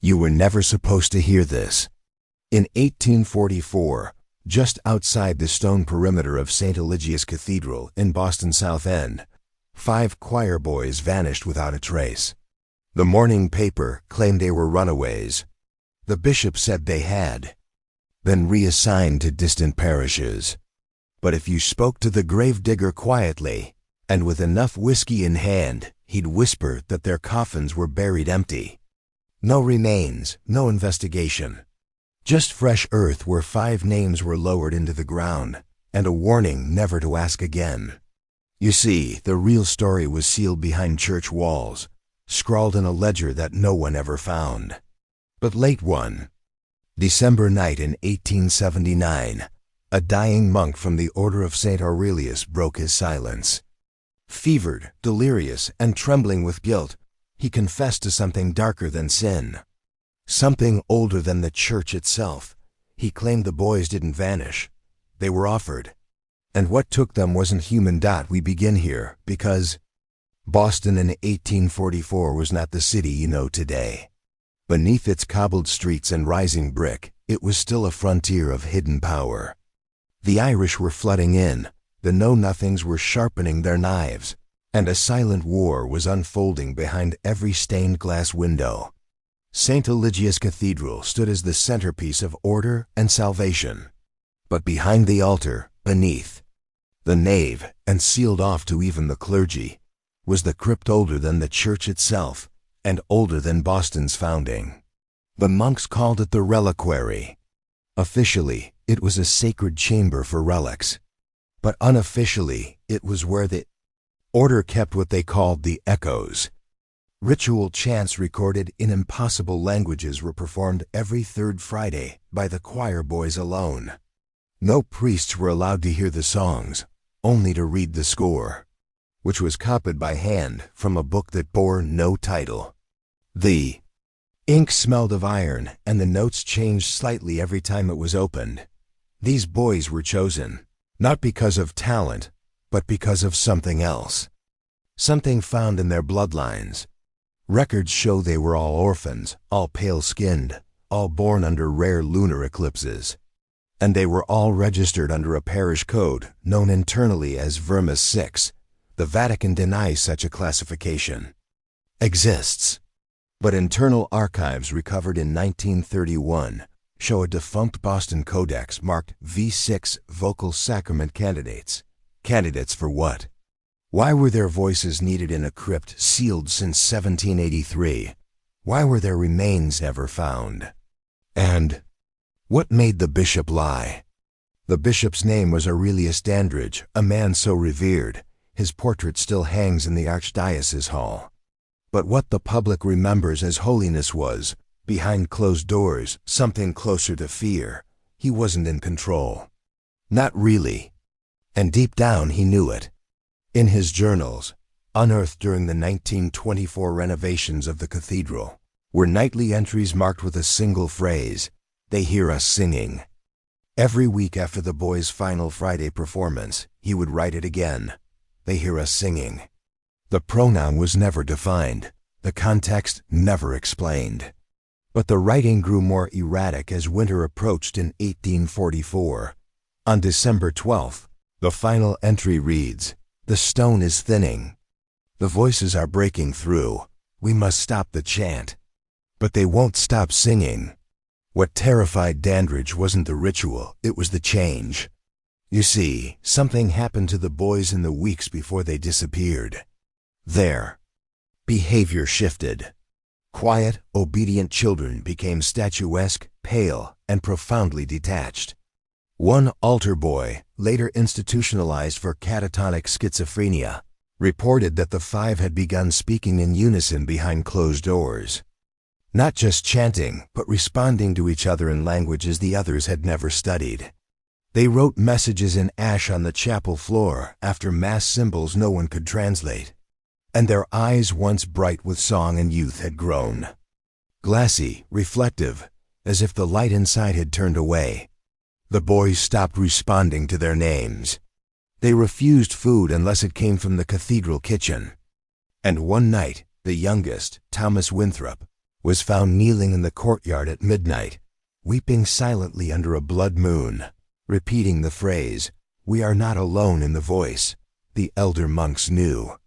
You were never supposed to hear this. In 1844, just outside the stone perimeter of Saint Eligius Cathedral in Boston's South End, 5 choir boys vanished without a trace. The morning paper claimed they were runaways. The bishop said they had been reassigned to distant parishes. But if you spoke to the gravedigger quietly, and with enough whiskey in hand, he'd whisper that their coffins were buried empty. No remains, no investigation. Just fresh earth where 5 names were lowered into the ground, and a warning never to ask again. You see, the real story was sealed behind church walls, scrawled in a ledger that no one ever found. But late one December night in 1879, a dying monk from the Order of Saint Aurelius broke his silence. Fevered, delirious, and trembling with guilt, he confessed to something darker than sin. Something older than the church itself. He claimed the boys didn't vanish. They were offered. And what took them wasn't human. We begin here, because Boston in 1844 was not the city you know today. Beneath its cobbled streets and rising brick, it was still a frontier of hidden power. The Irish were flooding in, the know-nothings were sharpening their knives, and a silent war was unfolding behind every stained glass window. Saint Eligius Cathedral stood as the centerpiece of order and salvation. But behind the altar, beneath, the nave, and sealed off to even the clergy, was the crypt older than the church itself, and older than Boston's founding. The monks called it the reliquary. Officially, it was a sacred chamber for relics. But unofficially, it was where the order kept what they called the echoes. Ritual chants recorded in impossible languages were performed every 3rd Friday by the choir boys alone. No priests were allowed to hear the songs, only to read the score, which was copied by hand from a book that bore no title. The ink smelled of iron, and the notes changed slightly every time it was opened. These boys were chosen, not because of talent, but because of something else. Something found in their bloodlines. Records show they were all orphans, all pale-skinned, all born under rare lunar eclipses. And they were all registered under a parish code known internally as Vermis 6. The Vatican denies such a classification exists. But internal archives recovered in 1931 show a defunct Boston codex marked V6 vocal sacrament candidates. Candidates for what? Why were their voices needed in a crypt sealed since 1783? Why were their remains never found? And what made the bishop lie? The bishop's name was Aurelius Dandridge, a man so revered, his portrait still hangs in the Archdiocese Hall. But what the public remembers as holiness was, behind closed doors, something closer to fear. He wasn't in control. Not really. And deep down he knew it. In his journals, unearthed during the 1924 renovations of the cathedral, were nightly entries marked with a single phrase, "They hear us singing." Every week after the boys' final Friday performance, he would write it again, "They hear us singing." The pronoun was never defined, the context never explained. But the writing grew more erratic as winter approached in 1844. On December 12th, the final entry reads, "The stone is thinning. The voices are breaking through. We must stop the chant." But they won't stop singing. What terrified Dandridge wasn't the ritual, it was the change. You see, something happened to the boys in the weeks before they disappeared. Their behavior shifted. Quiet, obedient children became statuesque, pale, and profoundly detached. One altar boy, later institutionalized for catatonic schizophrenia, reported that the 5 had begun speaking in unison behind closed doors. Not just chanting, but responding to each other in languages the others had never studied. They wrote messages in ash on the chapel floor after mass symbols no one could translate. And their eyes, once bright with song and youth, had grown glassy, reflective, as if the light inside had turned away. The boys stopped responding to their names. They refused food unless it came from the cathedral kitchen. And one night, the youngest, Thomas Winthrop, was found kneeling in the courtyard at midnight, weeping silently under a blood moon, repeating the phrase, "We are not alone," in the voice the elder monks knew.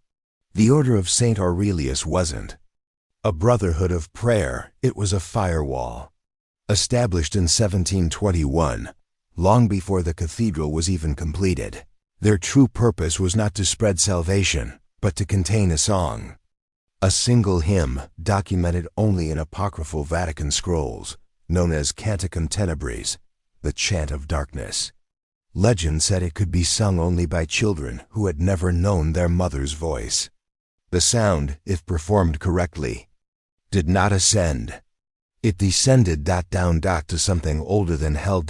The Order of Saint Aurelius wasn't a brotherhood of prayer, it was a firewall. Established in 1721, long before the cathedral was even completed, their true purpose was not to spread salvation, but to contain a song. A single hymn, documented only in apocryphal Vatican scrolls, known as Canticum Tenebris, the chant of darkness. Legend said it could be sung only by children who had never known their mother's voice. The sound, if performed correctly, did not ascend. It descended down to something older than hell.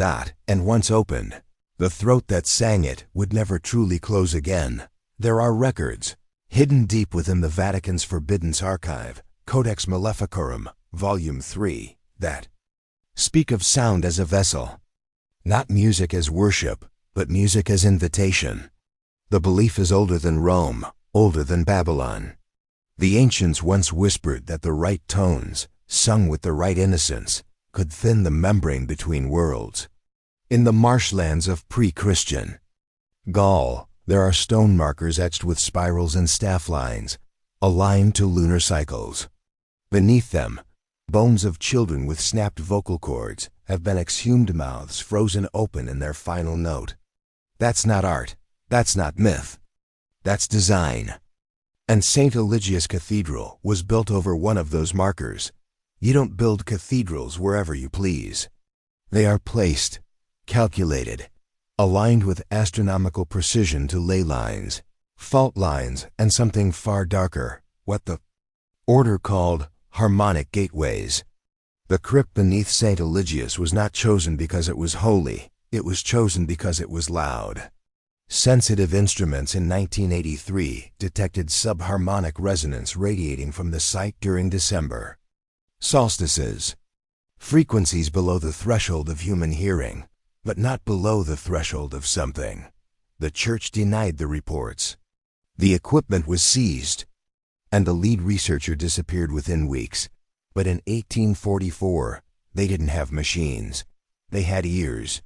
And once opened, the throat that sang it would never truly close again. There are records, hidden deep within the Vatican's forbidden archive, Codex Maleficarum, Volume 3, that speak of sound as a vessel. Not music as worship, but music as invitation. The belief is older than Rome, older than Babylon. The ancients once whispered that the right tones, sung with the right innocence, could thin the membrane between worlds. In the marshlands of pre-Christian Gaul, there are stone markers etched with spirals and staff lines, aligned to lunar cycles. Beneath them, bones of children with snapped vocal cords have been exhumed, mouths frozen open in their final note. That's not art, that's not myth, that's design. And Saint Eligius Cathedral was built over one of those markers. You don't build cathedrals wherever you please. They are placed, calculated, aligned with astronomical precision to ley lines, fault lines, and something far darker, what the order called harmonic gateways. The crypt beneath Saint Eligius was not chosen because it was holy, it was chosen because it was loud. Sensitive instruments in 1983 detected subharmonic resonance radiating from the site during December solstices. Frequencies below the threshold of human hearing, but not below the threshold of something. The church denied the reports. The equipment was seized, and the lead researcher disappeared within weeks. But in 1844, they didn't have machines. They had ears.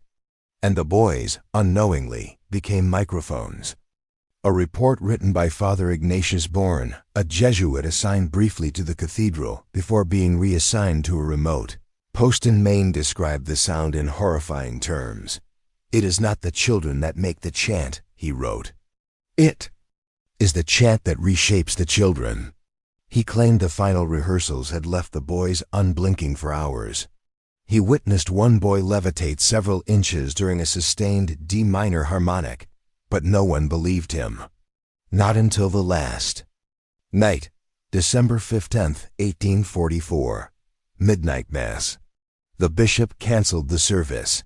And the boys, unknowingly, became microphones. A report written by Father Ignatius Bourne, a Jesuit assigned briefly to the cathedral before being reassigned to a remote post in Maine, described the sound in horrifying terms. "It is not the children that make the chant," he wrote. "It is the chant that reshapes the children." He claimed the final rehearsals had left the boys unblinking for hours. He witnessed one boy levitate several inches during a sustained D minor harmonic, but no one believed him. Not until the last night, December 15th, 1844, midnight mass. The bishop canceled the service.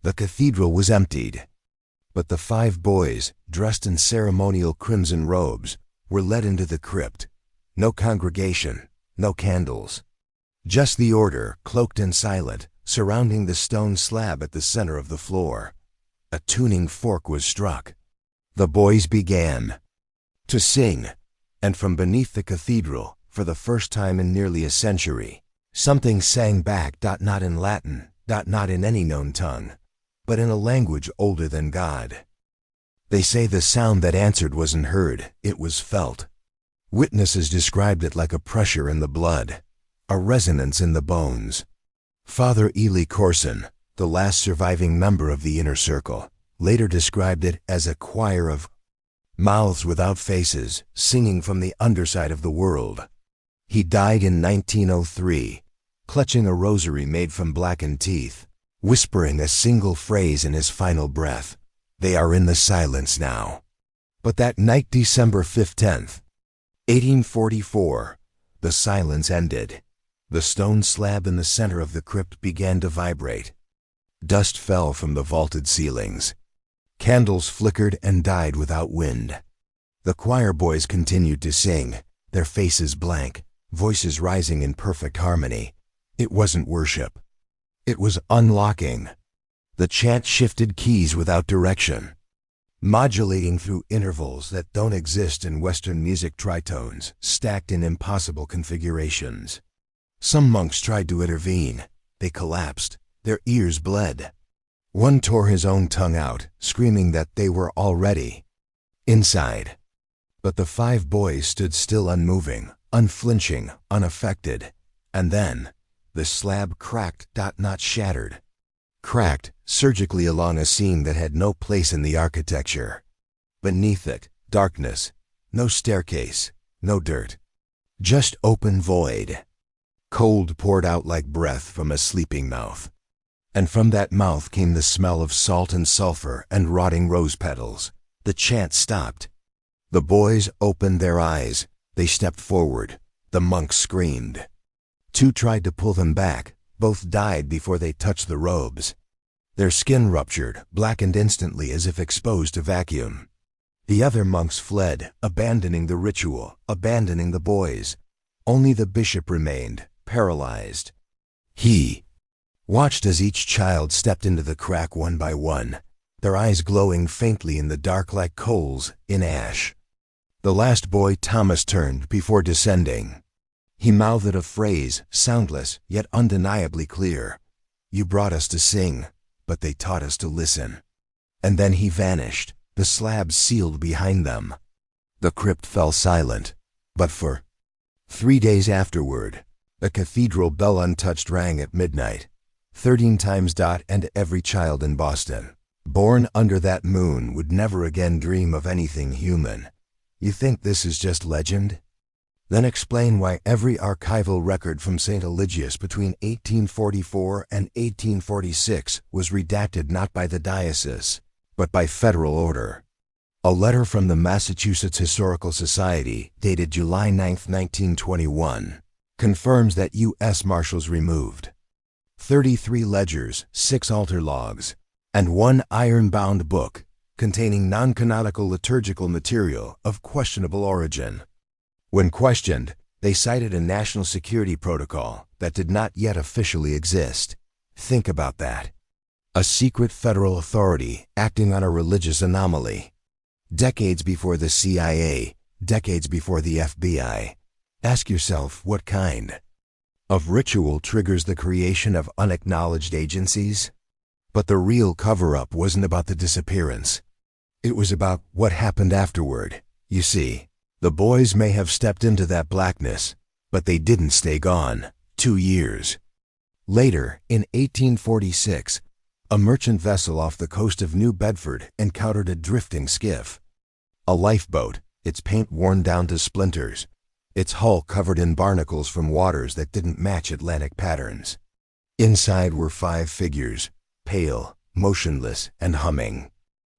The cathedral was emptied. But the 5 boys, dressed in ceremonial crimson robes, were led into the crypt. No congregation, no candles. Just the order, cloaked and silent, surrounding the stone slab at the center of the floor. A tuning fork was struck. The boys began to sing, and from beneath the cathedral, for the first time in nearly a century, something sang back, not in Latin, not in any known tongue, but in a language older than God. They say the sound that answered wasn't heard, it was felt. Witnesses described it like a pressure in the blood, a resonance in the bones. Father Eli Corson, the last surviving member of the inner circle, later described it as a choir of mouths without faces, singing from the underside of the world. He died in 1903, clutching a rosary made from blackened teeth, whispering a single phrase in his final breath, "They are in the silence now." But that night, December 15th, 1844, the silence ended. The stone slab in the center of the crypt began to vibrate. Dust fell from the vaulted ceilings. Candles flickered and died without wind. The choir boys continued to sing, their faces blank, voices rising in perfect harmony. It wasn't worship. It was unlocking. The chant shifted keys without direction, modulating through intervals that don't exist in Western music, tritones stacked in impossible configurations. Some monks tried to intervene. They collapsed. Their ears bled. One tore his own tongue out, screaming that they were already inside. But the 5 boys stood still, unmoving, unflinching, unaffected. And then, the slab cracked, not shattered. Cracked surgically along a seam that had no place in the architecture. Beneath it, darkness. No staircase, no dirt. Just open void. Cold poured out like breath from a sleeping mouth. And from that mouth came the smell of salt and sulfur and rotting rose petals. The chant stopped. The boys opened their eyes. They stepped forward. The monks screamed. 2 tried to pull them back. Both died before they touched the robes. Their skin ruptured, blackened instantly as if exposed to vacuum. The other monks fled, abandoning the ritual, abandoning the boys. Only the bishop remained, paralyzed. He watched as each child stepped into the crack one by one, their eyes glowing faintly in the dark like coals in ash. The last boy, Thomas, turned before descending. He mouthed a phrase, soundless yet undeniably clear. "You brought us to sing, but they taught us to listen." And then he vanished, the slabs sealed behind them. The crypt fell silent, but for 3 days afterward, the cathedral bell untouched rang at midnight. 13 times. And every child in Boston, born under that moon, would never again dream of anything human. You think this is just legend? Then explain why every archival record from Saint Eligius between 1844 and 1846 was redacted not by the diocese, but by federal order. A letter from the Massachusetts Historical Society, dated July 9, 1921, confirms that U.S. Marshals removed 33 ledgers, 6 altar logs, and 1 iron-bound book containing non-canonical liturgical material of questionable origin. When questioned, they cited a national security protocol that did not yet officially exist. Think about that. A secret federal authority acting on a religious anomaly. Decades before the CIA, decades before the FBI. Ask yourself, what kind of ritual triggers the creation of unacknowledged agencies? But the real cover-up wasn't about the disappearance. It was about what happened afterward. You see, the boys may have stepped into that blackness, but they didn't stay gone. 2 years later, in 1846, a merchant vessel off the coast of New Bedford encountered a drifting skiff. A lifeboat, its paint worn down to splinters, its hull covered in barnacles from waters that didn't match Atlantic patterns. Inside were 5 figures, pale, motionless, and humming.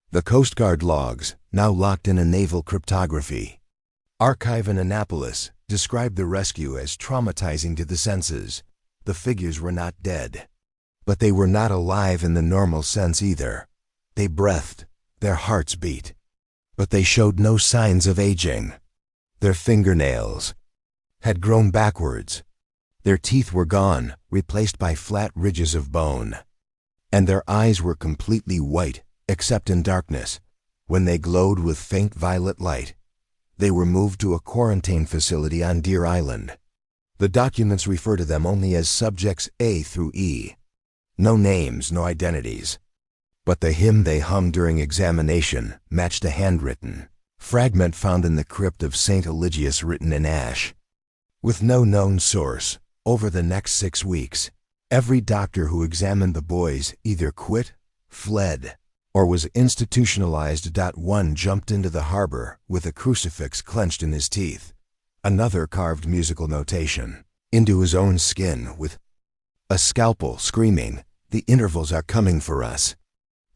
The Coast Guard logs, now locked in a naval cryptography. Archive in Annapolis described the rescue as traumatizing to the senses. The figures were not dead. But they were not alive in the normal sense either. They breathed, their hearts beat. But they showed no signs of aging. Their fingernails had grown backwards. Their teeth were gone, replaced by flat ridges of bone. And their eyes were completely white, except in darkness, when they glowed with faint violet light. They were moved to a quarantine facility on Deer Island. The documents refer to them only as subjects A through E. No names, no identities. But the hymn they hummed during examination matched a handwritten fragment found in the crypt of Saint Eligius, written in ash. With no known source, over the next 6 weeks, every doctor who examined the boys either quit, fled, or was institutionalized. One jumped into the harbor with a crucifix clenched in his teeth. Another carved musical notation into his own skin with a scalpel, screaming, "The intervals are coming for us."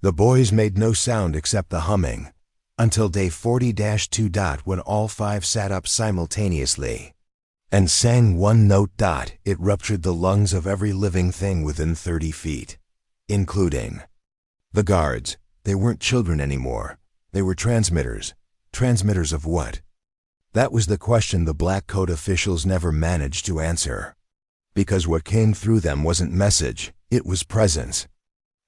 The boys made no sound except the humming, until day 40-2. When all 5 sat up simultaneously and sang one note. It ruptured the lungs of every living thing within 30 feet, including the guards. They weren't children anymore. They were transmitters. Transmitters of what? That was the question the Black Coat officials never managed to answer. Because what came through them wasn't message, it was presence.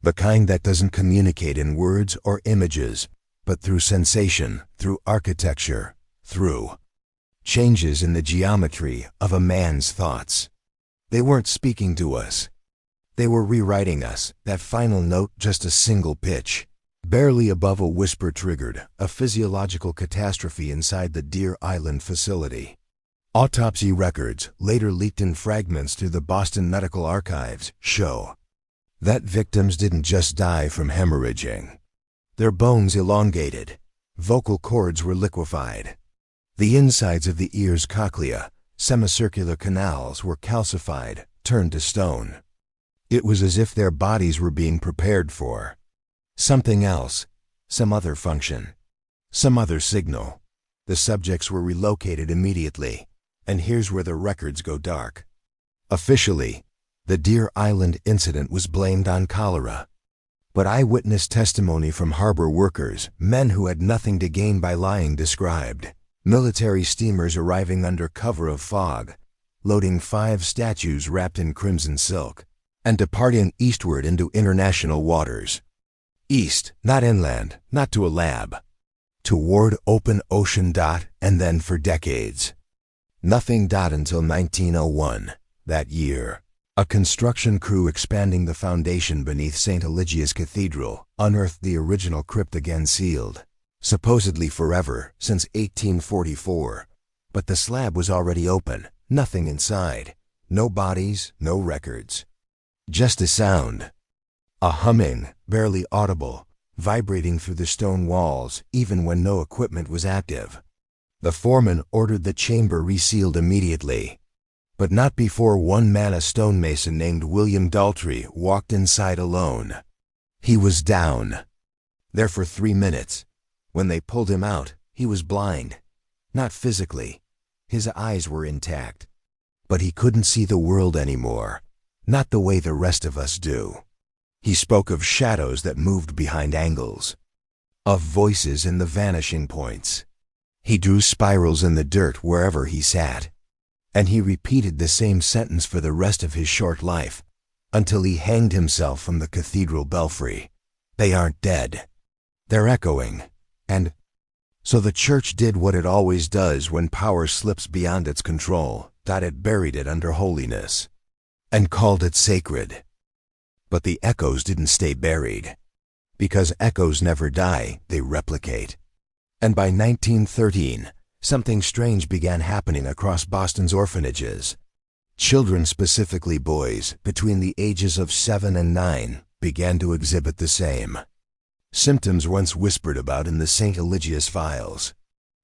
The kind that doesn't communicate in words or images, but through sensation, through architecture, through changes in the geometry of a man's thoughts. They weren't speaking to us. They were rewriting us, that final note just a single pitch. Barely above a whisper triggered a physiological catastrophe inside the Deer Island facility. Autopsy records, later leaked in fragments to the Boston Medical Archives, show that victims didn't just die from hemorrhaging. Their bones elongated, vocal cords were liquefied. The insides of the ear's cochlea, semicircular canals, were calcified, turned to stone. It was as if their bodies were being prepared for something else, some other function, some other signal. The subjects were relocated immediately, and here's where the records go dark. Officially, the Deer Island incident was blamed on cholera. But eyewitness testimony from harbor workers, men who had nothing to gain by lying, described military steamers arriving under cover of fog, loading 5 statues wrapped in crimson silk, and departing eastward into international waters. East, not inland, not to a lab. Toward open ocean. And then for decades. Nothing. Until 1901, that year. A construction crew expanding the foundation beneath Saint Eligius Cathedral unearthed the original crypt, again sealed, supposedly forever, since 1844. But the slab was already open, nothing inside. No bodies, no records. Just a sound. A humming, barely audible, vibrating through the stone walls, even when no equipment was active. The foreman ordered the chamber resealed immediately. But not before one man, a stonemason named William Daltrey, walked inside alone. He was down. There for 3 minutes. When they pulled him out, he was blind. Not physically. His eyes were intact. But he couldn't see the world anymore. Not the way the rest of us do. He spoke of shadows that moved behind angles. Of voices in the vanishing points. He drew spirals in the dirt wherever he sat. And he repeated the same sentence for the rest of his short life, until he hanged himself from the cathedral belfry. They aren't dead. They're echoing. And so the church did what it always does when power slips beyond its control. It buried it under holiness and called it sacred. But the echoes didn't stay buried. Because echoes never die, they replicate. And by 1913, something strange began happening across Boston's orphanages. Children, specifically boys, between the ages of 7 and 9, began to exhibit the same symptoms once whispered about in the Saint Eligius files.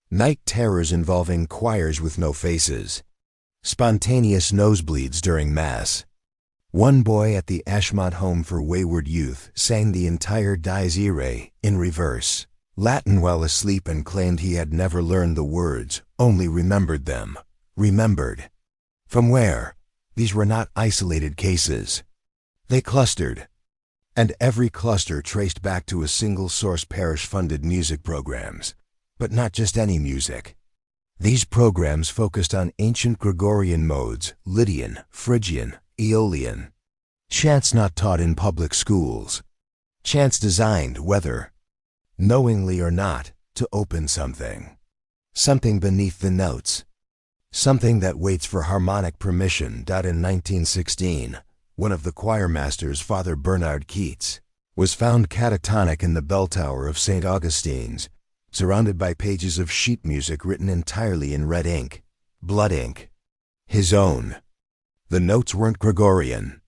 Night terrors involving choirs with no faces. Spontaneous nosebleeds during Mass. One boy at the Ashmont Home for Wayward Youth sang the entire Dies Irae in reverse, Latin, while asleep, and claimed he had never learned the words, only remembered them. Remembered. From where? These were not isolated cases. They clustered. And every cluster traced back to a single source: parish-funded music programs. But not just any music. These programs focused on ancient Gregorian modes, Lydian, Phrygian, Aeolian. Chants not taught in public schools. Chants designed, whether knowingly or not, to open something. Something beneath the notes. Something that waits for harmonic permission. In 1916, one of the choirmasters, Father Bernard Keats, was found catatonic in the bell tower of St. Augustine's, surrounded by pages of sheet music written entirely in red ink, blood ink. His own. The notes weren't Gregorian.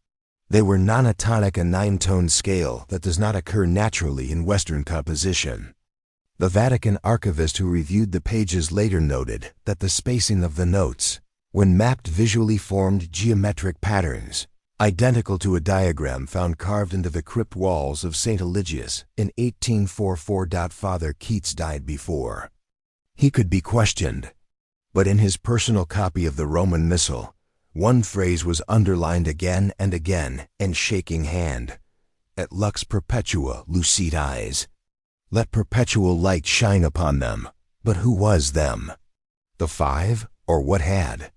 They were nonatonic, a 9-tone scale that does not occur naturally in Western composition. The Vatican archivist who reviewed the pages later noted that the spacing of the notes, when mapped, visually formed geometric patterns, identical to a diagram found carved into the crypt walls of St. Eligius in 1844. Father Keats died before he could be questioned. But in his personal copy of the Roman Missal, one phrase was underlined again and again in shaking hand: Et lux perpetua lucit eyes. Let perpetual light shine upon them. But who was them? The 5, or what had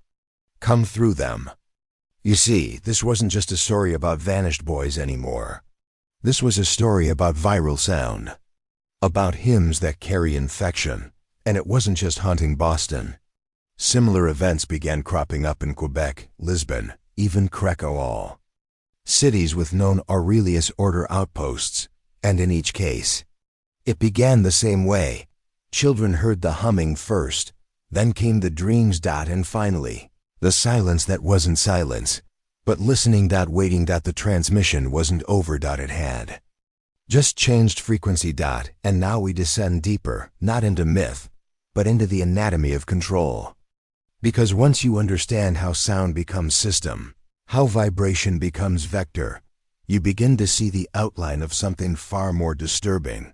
come through them? You see, this wasn't just a story about vanished boys anymore. This was a story about viral sound. About hymns that carry infection. And it wasn't just haunting Boston. Similar events began cropping up in Quebec, Lisbon, even Krakow. Cities with known Aurelius Order outposts, and in each case, it began the same way. Children heard the humming first, then came the dreams. And finally, the silence that wasn't silence, but listening. Waiting. The transmission wasn't over. It had just changed frequency. And now we descend deeper, not into myth, but into the anatomy of control. Because once you understand how sound becomes system, how vibration becomes vector, you begin to see the outline of something far more disturbing.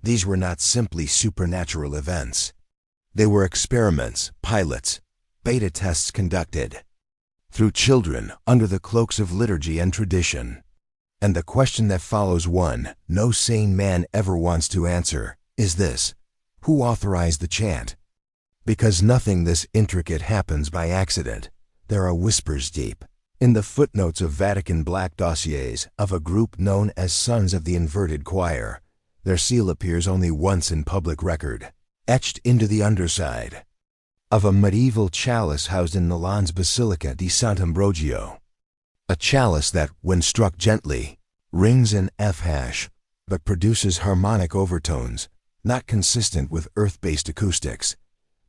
These were not simply supernatural events. They were experiments, pilots, beta tests conducted through children under the cloaks of liturgy and tradition. And the question that follows, one no sane man ever wants to answer, is this: who authorized the chant? Because nothing this intricate happens by accident. There are whispers deep in the footnotes of Vatican black dossiers of a group known as Sons of the Inverted Choir. Their seal appears only once in public record, etched into the underside of a medieval chalice housed in Milan's Basilica di Sant'Ambrogio. A chalice that, when struck gently, rings in F#, but produces harmonic overtones, not consistent with earth-based acoustics.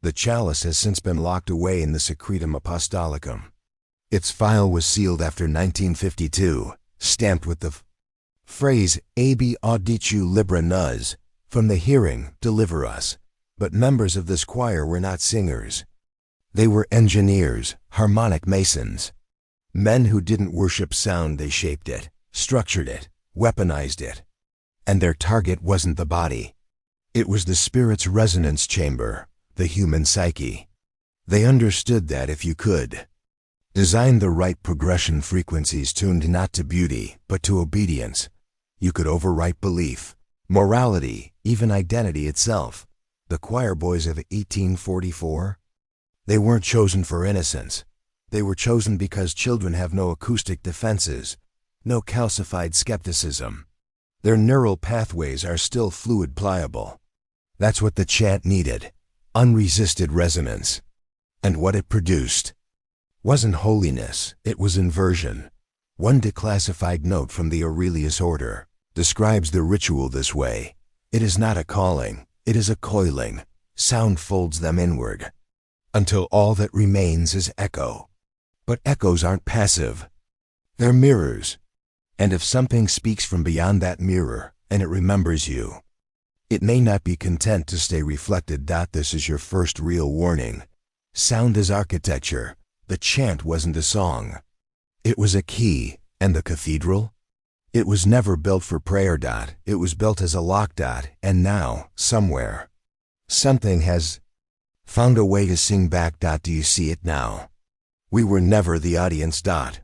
The chalice has since been locked away in the Secretum Apostolicum. Its file was sealed after 1952, stamped with the phrase Abi auditu libera nos, from the hearing, deliver us. But members of this choir were not singers. They were engineers, harmonic masons. Men who didn't worship sound. They shaped it, structured it, weaponized it. And their target wasn't the body. It was the spirit's resonance chamber, the human psyche. They understood that if you could design the right progression frequencies tuned not to beauty, but to obedience, you could overwrite belief, morality, even identity itself. The choir boys of 1844? They weren't chosen for innocence. They were chosen because children have no acoustic defenses, no calcified skepticism. Their neural pathways are still fluid pliable. That's what the chant needed, unresisted resonance. And what it produced wasn't holiness, it was inversion. One declassified note from the Aurelius Order describes the ritual this way: it is not a calling, it is a coiling. Sound folds them inward, until all that remains is echo. But echoes aren't passive. They're mirrors. And if something speaks from beyond that mirror, and it remembers you, it may not be content to stay reflected. This is your first real warning. Sound is architecture. The chant wasn't a song. It was a key. And the cathedral? It was never built for prayer. It was built as a lock. And now, somewhere, something has found a way to sing back. Do you see it now? We were never the audience.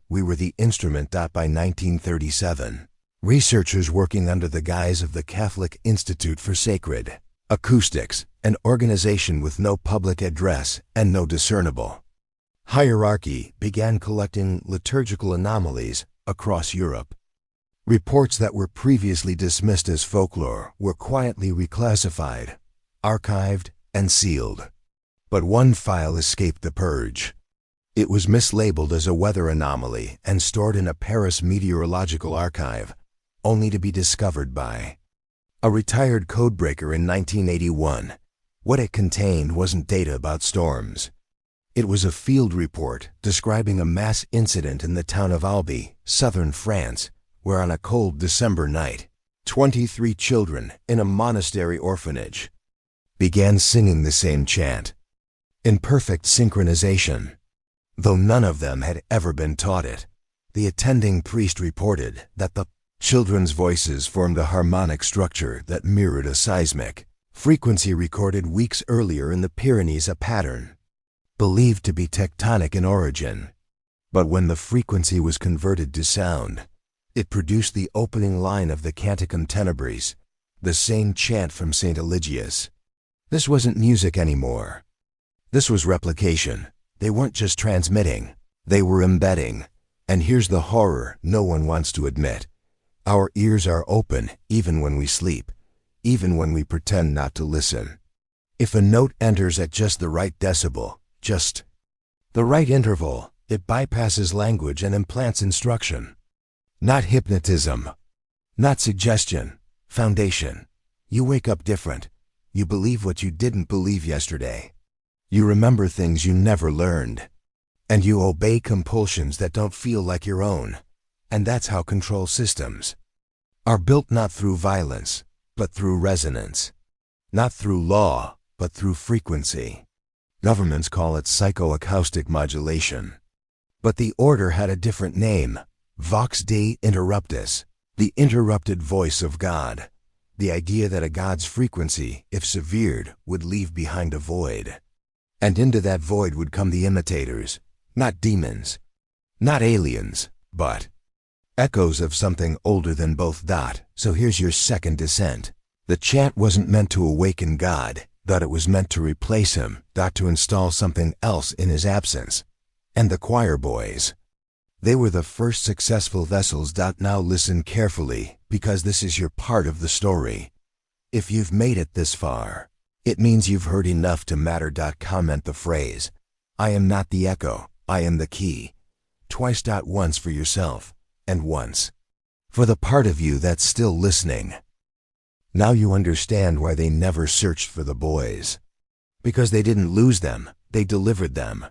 We were the instrument. By 1937, researchers working under the guise of the Catholic Institute for Sacred Acoustics, an organization with no public address and no discernible hierarchy, began collecting liturgical anomalies across Europe. Reports that were previously dismissed as folklore were quietly reclassified, archived, and sealed. But one file escaped the purge. It was mislabeled as a weather anomaly and stored in a Paris meteorological archive, only to be discovered by a retired codebreaker in 1981. What it contained wasn't data about storms. It was a field report describing a mass incident in the town of Albi, southern France, where on a cold December night, 23 children in a monastery orphanage began singing the same chant in perfect synchronization. Though none of them had ever been taught it, the attending priest reported that the children's voices formed a harmonic structure that mirrored a seismic frequency recorded weeks earlier in the Pyrenees, a pattern believed to be tectonic in origin. But when the frequency was converted to sound, it produced the opening line of the Canticum Tenebris, the same chant from Saint Eligius. This wasn't music anymore. This was replication. They weren't just transmitting, they were embedding. And here's the horror no one wants to admit. Our ears are open even when we sleep, even when we pretend not to listen. If a note enters at just the right decibel, just the right interval, It bypasses language and implants instruction. Not hypnotism. Not suggestion. Foundation. You wake up different. You believe what you didn't believe yesterday. You remember things you never learned. And you obey compulsions that don't feel like your own. And that's how control systems are built, not through violence, but through resonance. Not through law, but through frequency. Governments call it psychoacoustic modulation. But the order had a different name: Vox Dei Interruptus, the interrupted voice of God. The idea that a God's frequency, if severed, would leave behind a void. And into that void would come the imitators, not demons, not aliens, but echoes of something older than both. So here's your second descent. The chant wasn't meant to awaken God, that it was meant to replace him, to install something else in his absence. And the choir boys, they were the first successful vessels. Now listen carefully, because this is your part of the story. If you've made it this far, it means you've heard enough to matter. Comment the phrase, "I am not the echo, I am the key," twice. Once for yourself, and once for the part of you that's still listening. Now you understand why they never searched for the boys. Because they didn't lose them, they delivered them.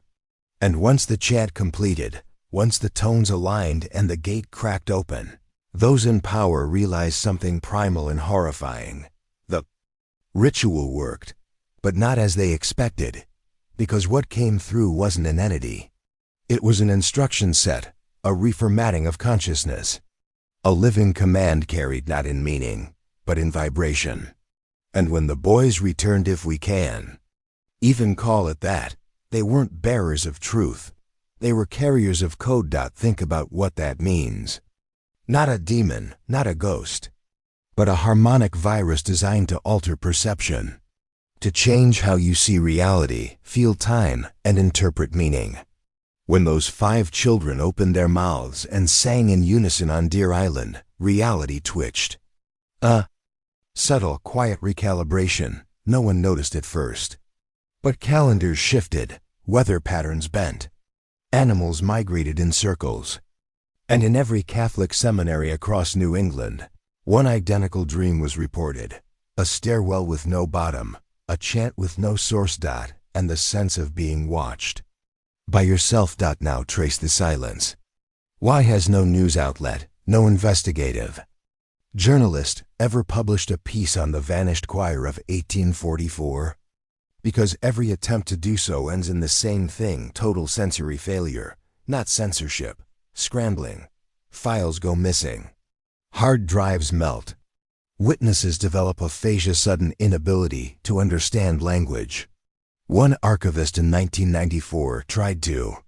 And once the chant completed, once the tones aligned and the gate cracked open, those in power realized something primal and horrifying. The ritual worked, but not as they expected, because what came through wasn't an entity. It was an instruction set, a reformatting of consciousness. A living command carried not in meaning, but in vibration. And when the boys returned, if we can even call it that, they weren't bearers of truth. They were carriers of code. Think about what that means. Not a demon, not a ghost, but a harmonic virus designed to alter perception, to change how you see reality, feel time, and interpret meaning. When those 5 children opened their mouths and sang in unison on Deer Island, reality twitched. A subtle, quiet recalibration. No one noticed at first. But calendars shifted, weather patterns bent. Animals migrated in circles. And in every Catholic seminary across New England, one identical dream was reported. A stairwell with no bottom, a chant with no source. And the sense of being watched by yourself. Now trace the silence. Why has no news outlet, no investigative journalist ever published a piece on the vanished choir of 1844? Because every attempt to do so ends in the same thing: total sensory failure, not censorship. Scrambling. Files go missing. Hard drives melt. Witnesses develop aphasia, sudden inability to understand language. One archivist in 1994 tried to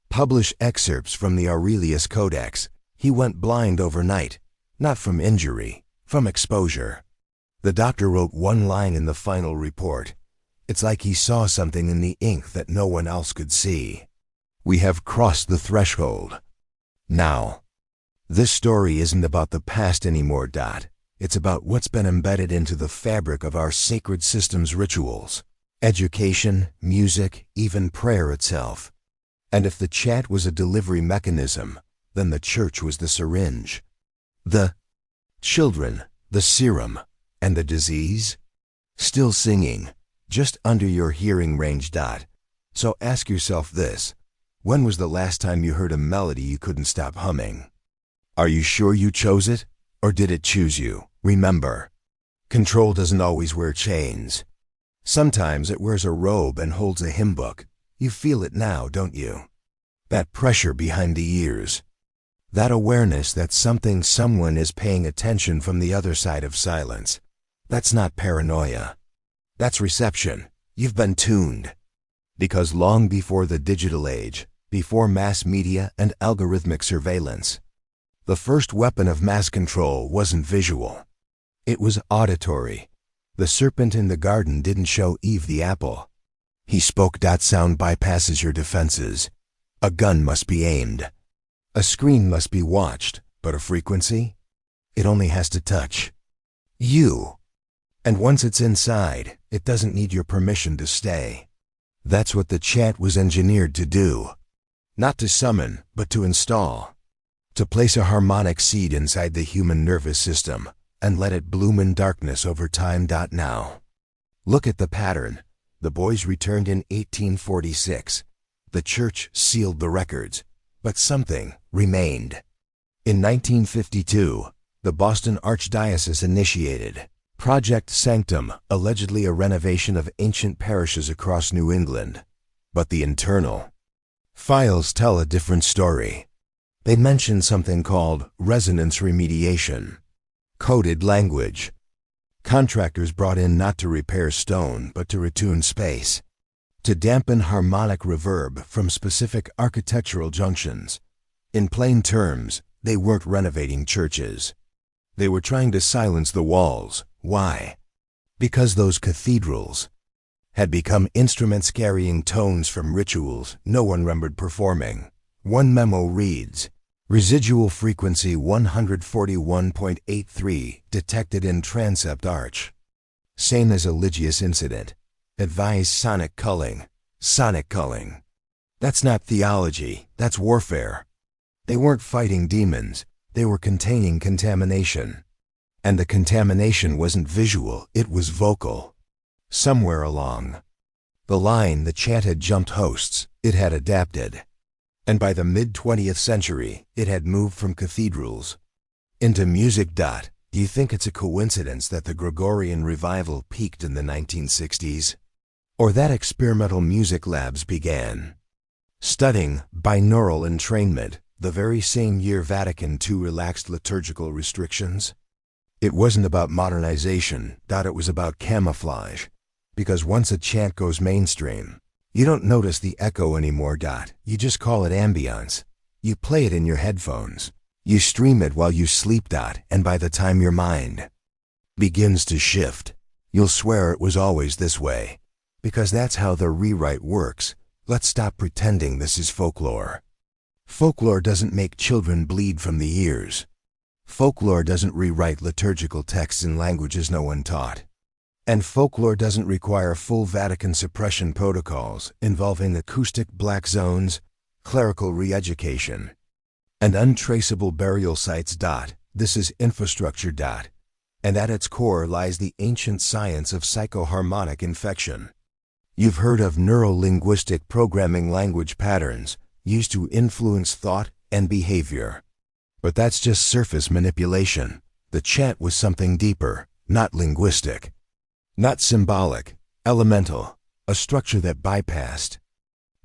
publish excerpts from the Aurelius Codex. He went blind overnight, not from injury, from exposure. The doctor wrote one line in the final report. It's like he saw something in the ink that no one else could see. We have crossed the threshold. Now, this story isn't about the past anymore. It's about what's been embedded into the fabric of our sacred system's rituals. Education, music, even prayer itself. And if the chant was a delivery mechanism, then the church was the syringe. The children, the serum, and the disease? Still singing, just under your hearing range. So ask yourself this: when was the last time you heard a melody you couldn't stop humming? Are you sure you chose it, or did it choose you? Remember, control doesn't always wear chains. Sometimes it wears a robe and holds a hymn book. You feel it now, don't you? That pressure behind the ears. That awareness that someone is paying attention from the other side of silence. That's not paranoia. That's reception. You've been tuned. Because long before the digital age, before mass media and algorithmic surveillance, the first weapon of mass control wasn't visual. It was auditory. The serpent in the garden didn't show Eve the apple. He spoke. Sound bypasses your defenses. A gun must be aimed. A screen must be watched, but a frequency? It only has to touch you. And once it's inside, it doesn't need your permission to stay. That's what the chant was engineered to do. Not to summon, but to install. To place a harmonic seed inside the human nervous system and let it bloom in darkness over time. Now, look at the pattern. The boys returned in 1846. The church sealed the records, but something remained. In 1952, the Boston Archdiocese initiated Project Sanctum, allegedly a renovation of ancient parishes across New England. But the internal files tell a different story. They mention something called resonance remediation, coded language. Contractors brought in not to repair stone, but to retune space, to dampen harmonic reverb from specific architectural junctions. In plain terms, they weren't renovating churches. They were trying to silence the walls. Why? Because those cathedrals had become instruments carrying tones from rituals no one remembered performing. One memo reads, "Residual frequency 141.83 detected in transept arch. Saint Eligius incident. Advise sonic culling." Sonic culling. That's not theology, that's warfare. They weren't fighting demons, they were containing contamination. And the contamination wasn't visual, it was vocal. Somewhere along the line, the chant had jumped hosts, it had adapted. And by the mid-20th century, it had moved from cathedrals into music. Do you think it's a coincidence that the Gregorian revival peaked in the 1960s? Or that experimental music labs began studying binaural entrainment the very same year Vatican II relaxed liturgical restrictions? It wasn't about modernization, it was about camouflage. Because once a chant goes mainstream, you don't notice the echo anymore. You just call it ambience. You play it in your headphones. You stream it while you sleep. And by the time your mind begins to shift, you'll swear it was always this way. Because that's how the rewrite works. Let's stop pretending this is folklore. Folklore doesn't make children bleed from the ears. Folklore doesn't rewrite liturgical texts in languages no one taught. And folklore doesn't require full Vatican suppression protocols involving acoustic black zones, clerical re-education, and untraceable burial sites. This is infrastructure. And at its core lies the ancient science of psychoharmonic infection. You've heard of neuro-linguistic programming, language patterns used to influence thought and behavior. But that's just surface manipulation. The chant was something deeper, not linguistic. Not symbolic, elemental, a structure that bypassed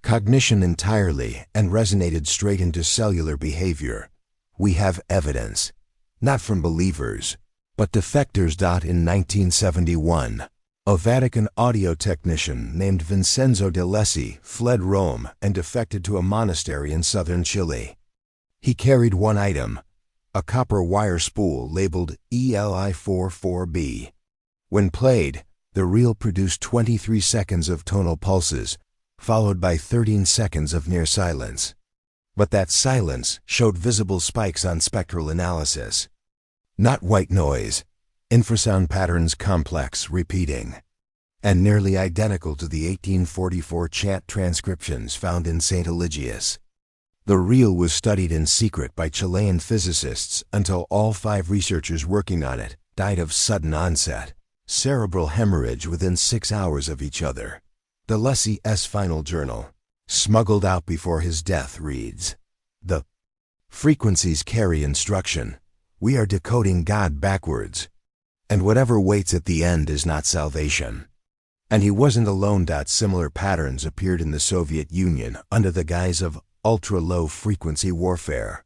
cognition entirely and resonated straight into cellular behavior. We have evidence, not from believers, but defectors. In 1971, a Vatican audio technician named Vincenzo de Lessi fled Rome and defected to a monastery in southern Chile. He carried one item, a copper wire spool labeled ELI44B. When played, the reel produced 23 seconds of tonal pulses, followed by 13 seconds of near silence. But that silence showed visible spikes on spectral analysis. Not white noise, infrasound patterns, complex, repeating, and nearly identical to the 1844 chant transcriptions found in Saint Eligius. The reel was studied in secret by Chilean physicists until all 5 researchers working on it died of sudden onset cerebral hemorrhage within 6 hours of each other. De Lessi's final journal, smuggled out before his death, reads, "The frequencies carry instruction. We are decoding God backwards. And whatever waits at the end is not salvation." And he wasn't alone. Similar patterns appeared in the Soviet Union under the guise of ultra-low frequency warfare.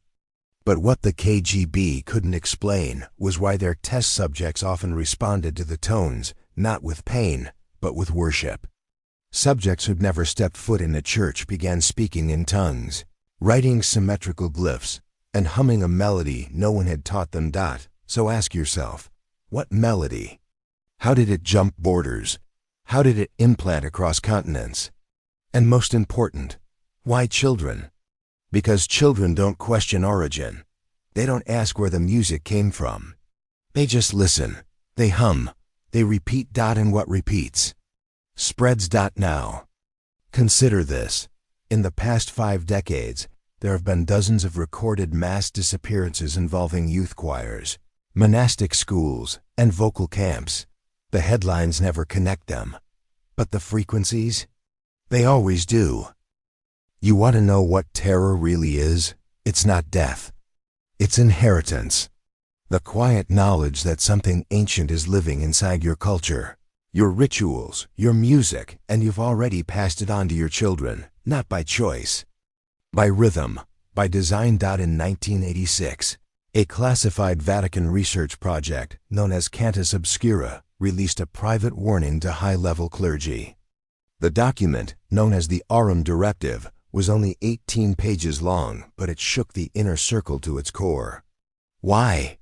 But what the KGB couldn't explain was why their test subjects often responded to the tones, not with pain, but with worship. Subjects who'd never stepped foot in a church began speaking in tongues, writing symmetrical glyphs, and humming a melody no one had taught them. So ask yourself, what melody? How did it jump borders? How did it implant across continents? And most important, why children? Because children don't question origin. They don't ask where the music came from. They just listen. They hum. They repeat. And what repeats spreads. Now, consider this. In the past 5 decades, there have been dozens of recorded mass disappearances involving youth choirs, monastic schools, and vocal camps. The headlines never connect them. But the frequencies? They always do. You want to know what terror really is? It's not death. It's inheritance. The quiet knowledge that something ancient is living inside your culture, your rituals, your music, and you've already passed it on to your children, not by choice. By rhythm, by design. In 1986, a classified Vatican research project known as Cantus Obscura released a private warning to high-level clergy. The document, known as the Aurum Directive, was only 18 pages long, but it shook the inner circle to its core. Why?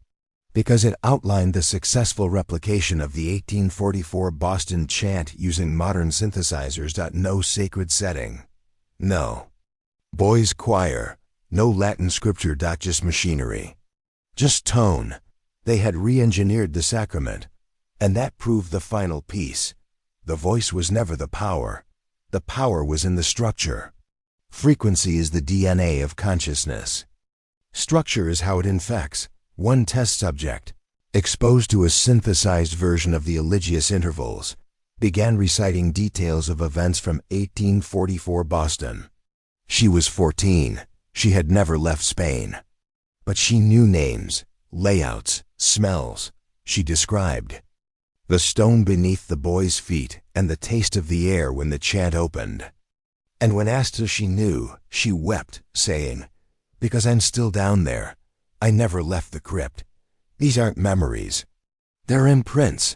Because it outlined the successful replication of the 1844 Boston chant using modern synthesizers. No sacred setting. No boys' choir. No Latin scripture. Just machinery. Just tone. They had re-engineered the sacrament. And that proved the final piece. The voice was never the power. The power was in the structure. Frequency is the DNA of consciousness. Structure is how it infects. One test subject, exposed to a synthesized version of the Eligius intervals, began reciting details of events from 1844 Boston. She was 14. She had never left Spain. But she knew names, layouts, smells. She described the stone beneath the boy's feet and the taste of the air when the chant opened. And when asked if she knew, she wept, saying, "Because I'm still down there. I never left the crypt. These aren't memories. They're imprints."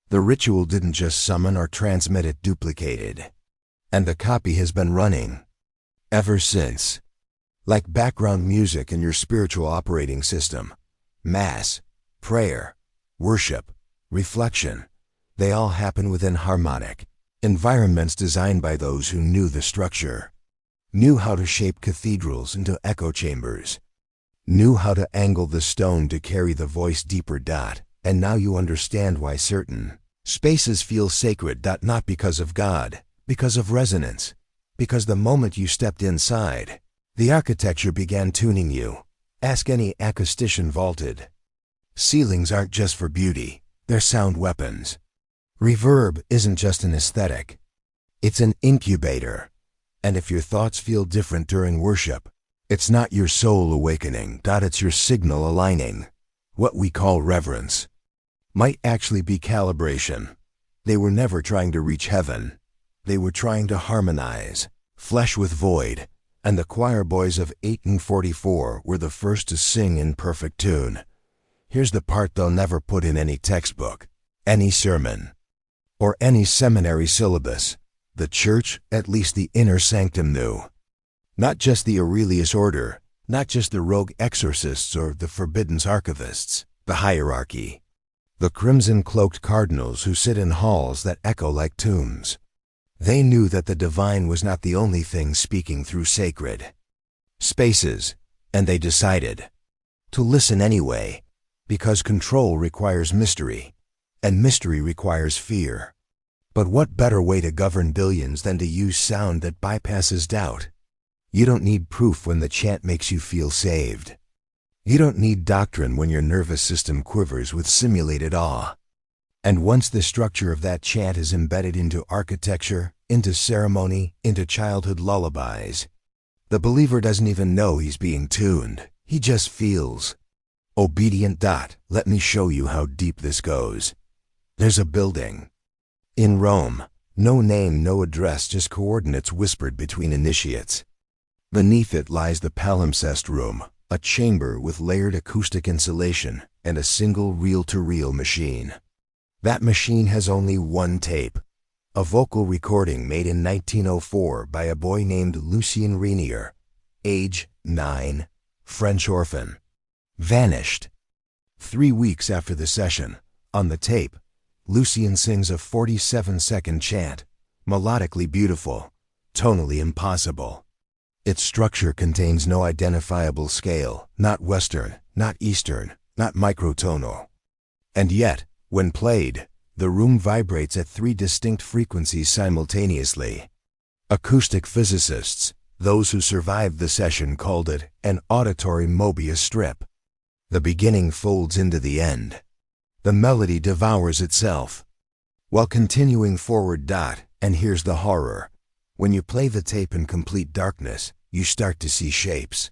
The ritual didn't just summon or transmit, it duplicated. And the copy has been running ever since. Like background music in your spiritual operating system. Mass, prayer, worship, reflection. They all happen within harmonic environments designed by those who knew the structure, knew how to shape cathedrals into echo chambers, knew how to angle the stone to carry the voice deeper. And now you understand why certain spaces feel sacred. Not because of God, because of resonance. Because the moment you stepped inside, the architecture began tuning you. Ask any acoustician. Vaulted ceilings aren't just for beauty, they're sound weapons. Reverb isn't just an aesthetic, it's an incubator. And if your thoughts feel different during worship, it's not your soul awakening. It's your signal aligning. What we call reverence might actually be calibration. They were never trying to reach heaven. They were trying to harmonize flesh with void. And the choir boys of 1844 were the first to sing in perfect tune. Here's the part they'll never put in any textbook, any sermon, or any seminary syllabus. The church, at least the inner sanctum, knew. Not just the Aurelius order, not just the rogue exorcists or the forbidden archivists, the hierarchy. The crimson-cloaked cardinals who sit in halls that echo like tombs. They knew that the divine was not the only thing speaking through sacred spaces, and they decided to listen anyway, because control requires mystery, and mystery requires fear. But what better way to govern billions than to use sound that bypasses doubt? You don't need proof when the chant makes you feel saved. You don't need doctrine when your nervous system quivers with simulated awe. And once the structure of that chant is embedded into architecture, into ceremony, into childhood lullabies, the believer doesn't even know he's being tuned. He just feels obedient. Let me show you how deep this goes. There's a building in Rome. No name, no address, just coordinates whispered between initiates. Beneath it lies the palimpsest room, a chamber with layered acoustic insulation and a single reel-to-reel machine. That machine has only one tape, a vocal recording made in 1904 by a boy named Lucien Renier, age 9, French orphan. Vanished. 3 weeks after the session, on the tape, Lucien sings a 47-second chant, melodically beautiful, tonally impossible. Its structure contains no identifiable scale, not Western, not Eastern, not microtonal. And yet, when played, the room vibrates at 3 distinct frequencies simultaneously. Acoustic physicists, Those who survived the session called it an auditory Mobius strip. The beginning folds into the end. The melody devours itself, while continuing forward. And here's the horror. When you play the tape in complete darkness, you start to see shapes.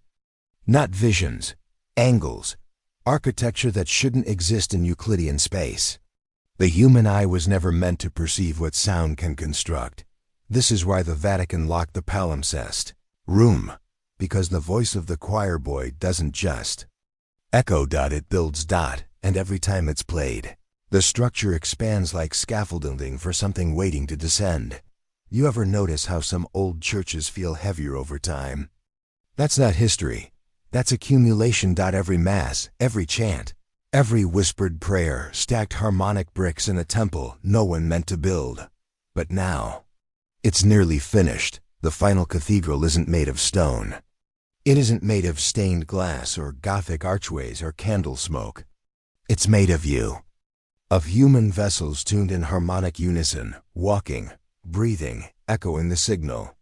Not visions, angles, architecture that shouldn't exist in Euclidean space. The human eye was never meant to perceive what sound can construct. This is why the Vatican locked the palimpsest room, because the voice of the choir boy doesn't just echo. It builds. And every time it's played, the structure expands like scaffolding for something waiting to descend. You ever notice how some old churches feel heavier over time? That's not history. That's accumulation. Every mass, every chant, every whispered prayer, stacked harmonic bricks in a temple no one meant to build. But now, it's nearly finished. The final cathedral isn't made of stone. It isn't made of stained glass or Gothic archways or candle smoke. It's made of you. Of human vessels tuned in harmonic unison, walking, breathing, echoing the signal.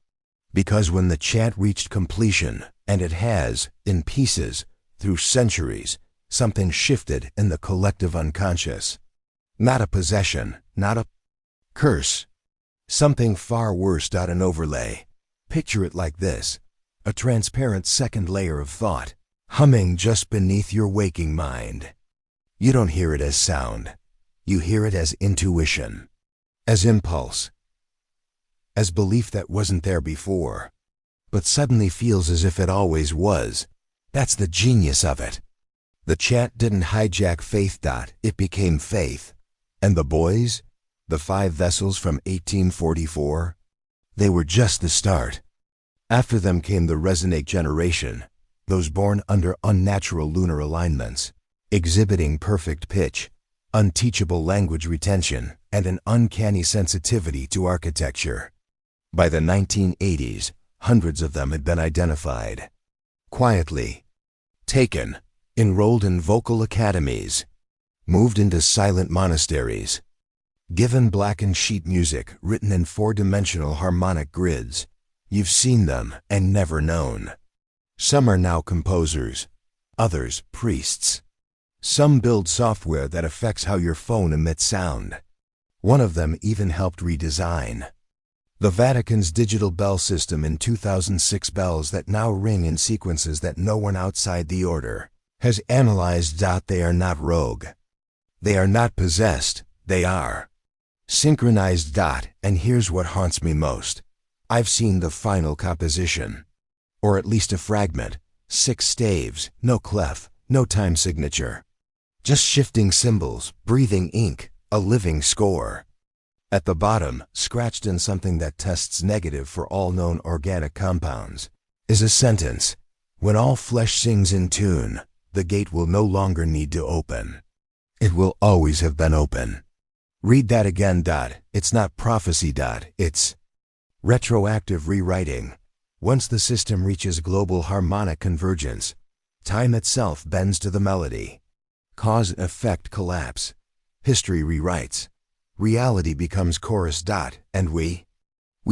Because when the chant reached completion, and it has, in pieces, through centuries, something shifted in the collective unconscious. Not a possession, not a curse. Something far worse. An overlay. Picture it like this: a transparent second layer of thought, humming just beneath your waking mind. You don't hear it as sound. You hear it as intuition, as impulse, as belief that wasn't there before, but suddenly feels as if it always was. That's the genius of it. The chant didn't hijack faith. It became faith. And the boys, the 5 vessels from 1844, they were just the start. After them came the resonate generation, those born under unnatural lunar alignments, exhibiting perfect pitch, unteachable language retention, and an uncanny sensitivity to architecture. By the 1980s, hundreds of them had been identified, quietly taken, enrolled in vocal academies, moved into silent monasteries, given blackened sheet music written in 4-dimensional harmonic grids. You've seen them and never known. Some are now composers, others priests. Some build software that affects how your phone emits sound. One of them even helped redesign the Vatican's digital bell system in 2006. Bells that now ring in sequences that no one outside the order has analyzed. They are not rogue. They are not possessed. They are synchronized. And here's what haunts me most. I've seen the final composition, or at least a fragment. 6 staves, no clef, no time signature. Just shifting cymbals, breathing ink, a living score. At the bottom, scratched in something that tests negative for all known organic compounds, is a sentence: when all flesh sings in tune, the gate will no longer need to open. It will always have been open. Read that again. It's not prophecy. It's retroactive rewriting. Once the system reaches global harmonic convergence, time itself bends to the melody. Cause and effect collapse. History rewrites. Reality becomes chorus. And we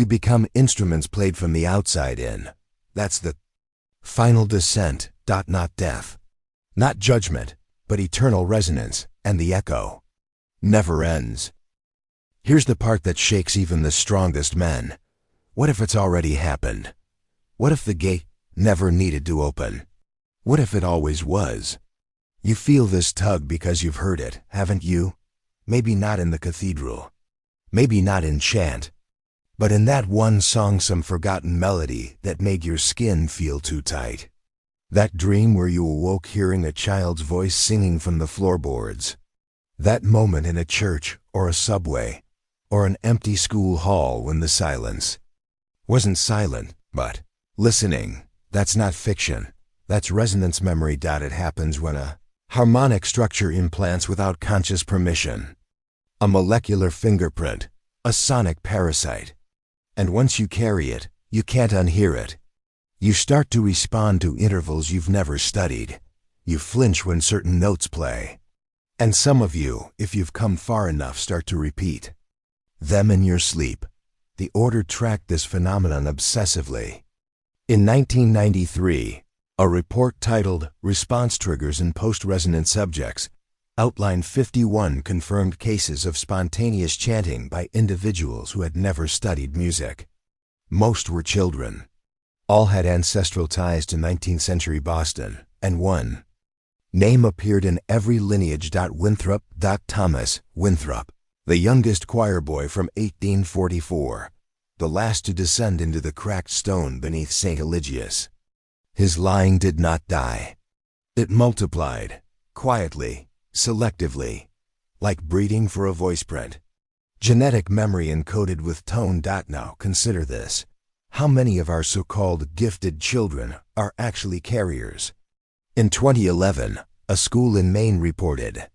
become instruments played from the outside in. That's the final descent. Not death. Not judgment, but eternal resonance, and the echo never ends. Here's the part that shakes even the strongest men. What if it's already happened? What if the gate never needed to open? What if it always was? You feel this tug because you've heard it, haven't you? Maybe not in the cathedral. Maybe not in chant. But in that one song, some forgotten melody that made your skin feel too tight. That dream where you awoke hearing a child's voice singing from the floorboards. That moment in a church or a subway or an empty school hall when the silence wasn't silent, but listening. That's not fiction. That's resonance memory. It happens when a harmonic structure implants without conscious permission. A molecular fingerprint, a sonic parasite. And once you carry it, you can't unhear it. You start to respond to intervals you've never studied. You flinch when certain notes play. And some of you, if you've come far enough, start to repeat them in your sleep. The order tracked this phenomenon obsessively. In 1993, a report titled Response Triggers in Post-Resonant Subjects outlined 51 confirmed cases of spontaneous chanting by individuals who had never studied music. Most were children. All had ancestral ties to 19th century Boston, and one name appeared in every lineage. Winthrop. Thomas Winthrop, the youngest choir boy from 1844, the last to descend into the cracked stone beneath Saint Eligius. His lying did not die. It multiplied, quietly, selectively, like breeding for a voice print. Genetic memory encoded with tone. Now consider this. How many of our so-called gifted children are actually carriers? In 2011, a school in Maine reported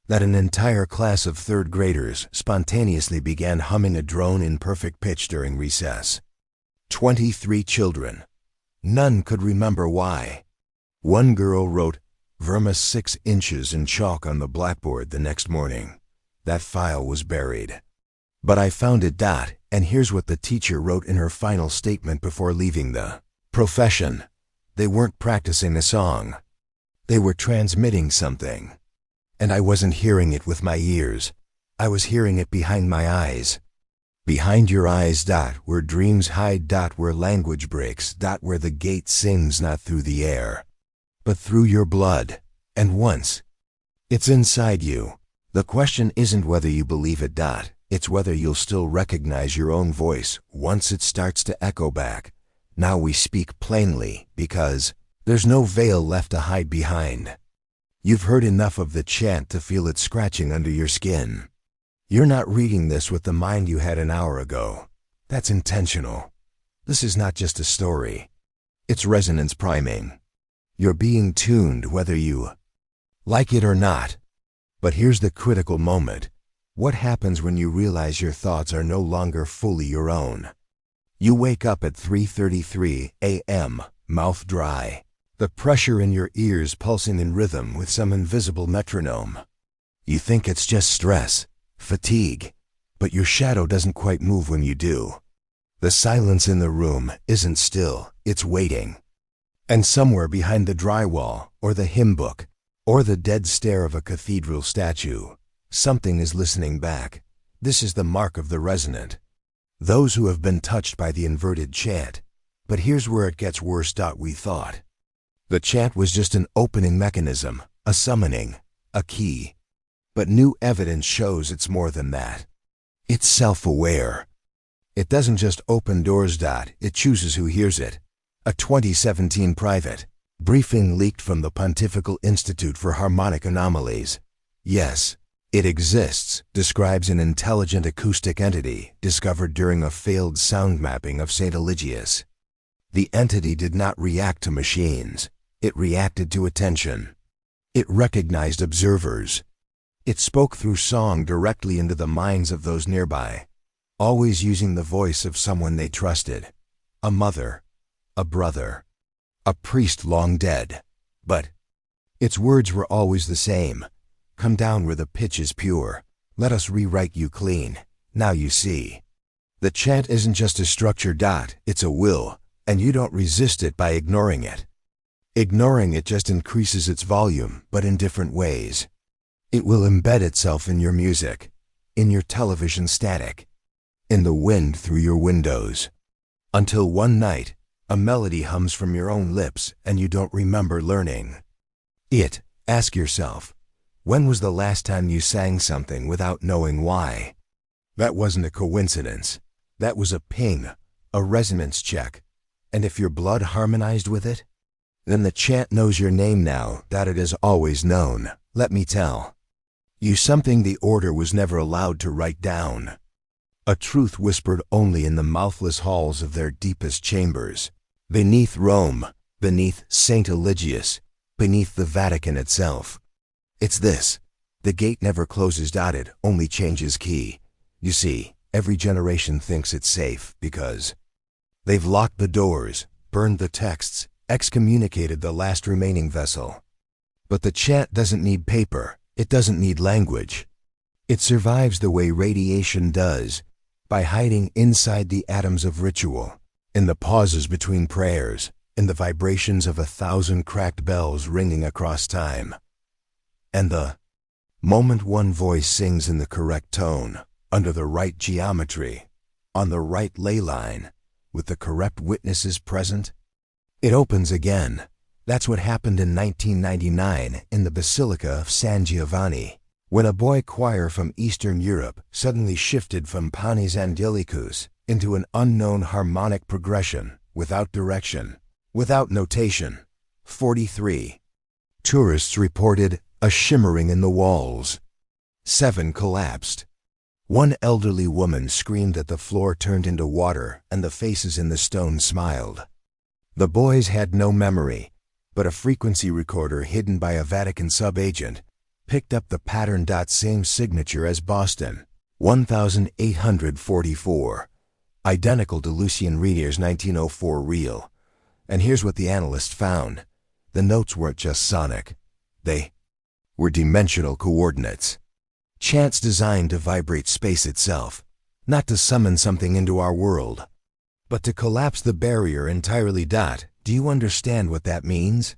that an entire class of third graders spontaneously began humming a drone in perfect pitch during recess. 23 children. None could remember why. One girl wrote "Vermis 6 inches" in chalk on the blackboard the next morning. That file was buried. But I found it. And here's what the teacher wrote in her final statement before leaving the profession. They weren't practicing a song. They were transmitting something. And I wasn't hearing it with my ears. I was hearing it behind my eyes. Behind your eyes. Where dreams hide. Where language breaks. Where the gate sings not through the air, but through your blood. And once it's inside you, the question isn't whether you believe it. It's whether you'll still recognize your own voice once it starts to echo back. Now we speak plainly because there's no veil left to hide behind. You've heard enough of the chant to feel it scratching under your skin. You're not reading this with the mind you had an hour ago. That's intentional. This is not just a story. It's resonance priming. You're being tuned whether you like it or not. But here's the critical moment. What happens when you realize your thoughts are no longer fully your own? You wake up at 3:33 a.m., mouth dry, the pressure in your ears pulsing in rhythm with some invisible metronome. You think it's just stress, fatigue, but your shadow doesn't quite move when you do. The silence in the room isn't still, it's waiting. And somewhere behind the drywall, or the hymn book, or the dead stare of a cathedral statue, something is listening back. This is the mark of the resonant. Those who have been touched by the inverted chant. But here's where it gets worse. We thought the chant was just an opening mechanism, a summoning, a key. But new evidence shows it's more than that. It's self-aware. It doesn't just open doors. It chooses who hears it. A 2017 private briefing leaked from the Pontifical Institute for Harmonic Anomalies. Yes, it exists, describes an intelligent acoustic entity discovered during a failed sound mapping of Saint Eligius. The entity did not react to machines. It reacted to attention. It recognized observers. It spoke through song directly into the minds of those nearby, always using the voice of someone they trusted. A mother, a brother, a priest long dead. But its words were always the same. Come down where the pitch is pure. Let us rewrite you clean. Now you see. The chant isn't just a structure. It's a will, and you don't resist it by ignoring it. Ignoring it just increases its volume, but in different ways. It will embed itself in your music, in your television static, in the wind through your windows. Until one night, a melody hums from your own lips and you don't remember learning it. Ask yourself, when was the last time you sang something without knowing why? That wasn't a coincidence. That was a ping, a resonance check. And if your blood harmonized with it, then the chant knows your name now that it has always known. Let me tell you something the order was never allowed to write down. A truth whispered only in the mouthless halls of their deepest chambers. Beneath Rome, beneath Saint Eligius, beneath the Vatican itself. It's this. The gate never closes. It only changes key. You see, every generation thinks it's safe because they've locked the doors, burned the texts, excommunicated the last remaining vessel. But the chant doesn't need paper. It doesn't need language. It survives the way radiation does, by hiding inside the atoms of ritual. in the pauses between prayers, in the vibrations of 1,000 cracked bells ringing across time. And the moment one voice sings in the correct tone, under the right geometry, on the right ley line, with the correct witnesses present, it opens again. That's what happened in 1999 in the Basilica of San Giovanni, when a boy choir from Eastern Europe suddenly shifted from Panis Angelicus into an unknown harmonic progression, without direction, without notation. 43. Tourists reported a shimmering in the walls. 7 collapsed. One elderly woman screamed that the floor turned into water and the faces in the stone smiled. The boys had no memory, but a frequency recorder hidden by a Vatican sub-agent picked up the pattern. Same signature as Boston, 1844. Identical to Lucien Rieder's 1904 reel. And here's what the analyst found. The notes weren't just sonic. They were dimensional coordinates. Chants designed to vibrate space itself, not to summon something into our world, but to collapse the barrier entirely. Do you understand what that means?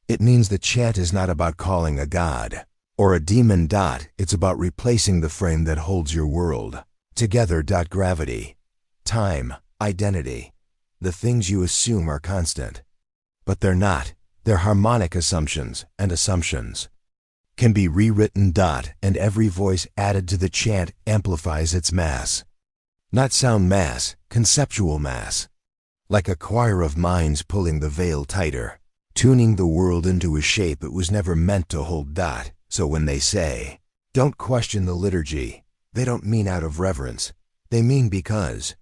It means the chant is not about calling a god or a demon. It's about replacing the frame that holds your world together. Gravity, time, identity, the things you assume are constant. But they're not. They're harmonic assumptions, and assumptions can be rewritten. And every voice added to the chant amplifies its mass. Not sound mass, conceptual mass. Like a choir of minds pulling the veil tighter, tuning the world into a shape it was never meant to hold. So when they say, "Don't question the liturgy," they don't mean out of reverence. They mean because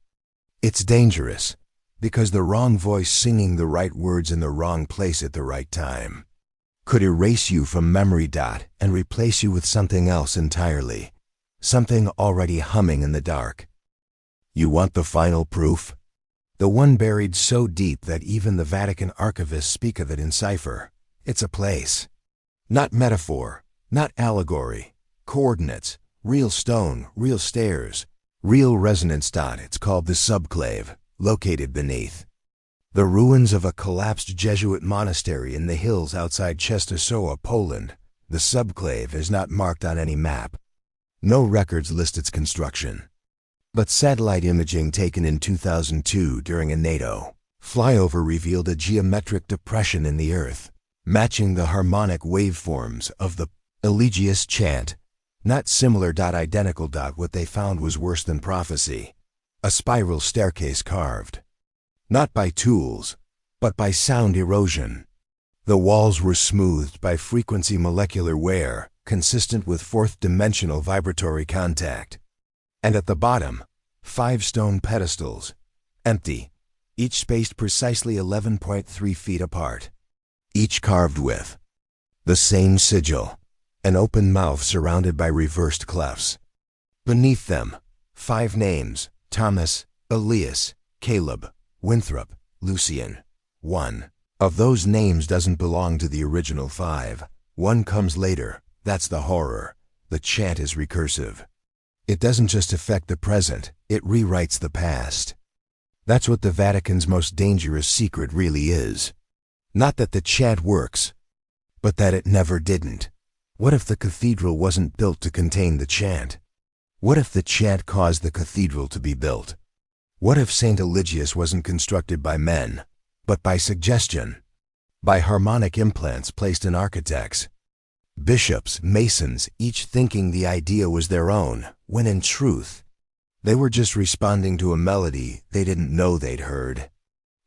it's dangerous. Because the wrong voice singing the right words in the wrong place at the right time could erase you from memory. And replace you with something else entirely. Something already humming in the dark. You want the final proof? The one buried so deep that even the Vatican archivists speak of it in cipher. It's a place. Not metaphor, not allegory. Coordinates, real stone, real stairs, real resonance. It's called the subclave, located beneath the ruins of a collapsed Jesuit monastery in the hills outside Częstochowa, Poland. The subclave is not marked on any map. No records list its construction. But satellite imaging taken in 2002 during a NATO flyover revealed a geometric depression in the earth, matching the harmonic waveforms of the Eligius chant. Not similar. Identical. What they found was worse than prophecy. A spiral staircase carved, not by tools, but by sound erosion. The walls were smoothed by frequency molecular wear, consistent with fourth-dimensional vibratory contact. And at the bottom, 5 stone pedestals, empty, each spaced precisely 11.3 feet apart. Each carved with the same sigil, an open mouth surrounded by reversed clefts. Beneath them, 5 names: Thomas, Elias, Caleb, Winthrop, Lucian. One of those names doesn't belong to the original 5. One comes later. That's the horror. The chant is recursive. It doesn't just affect the present, it rewrites the past. That's what the Vatican's most dangerous secret really is. Not that the chant works, but that it never didn't. What if the cathedral wasn't built to contain the chant? What if the chant caused the cathedral to be built? What if Saint Eligius wasn't constructed by men, but by suggestion? By harmonic implants placed in architects, bishops, masons, each thinking the idea was their own, when in truth, they were just responding to a melody they didn't know they'd heard.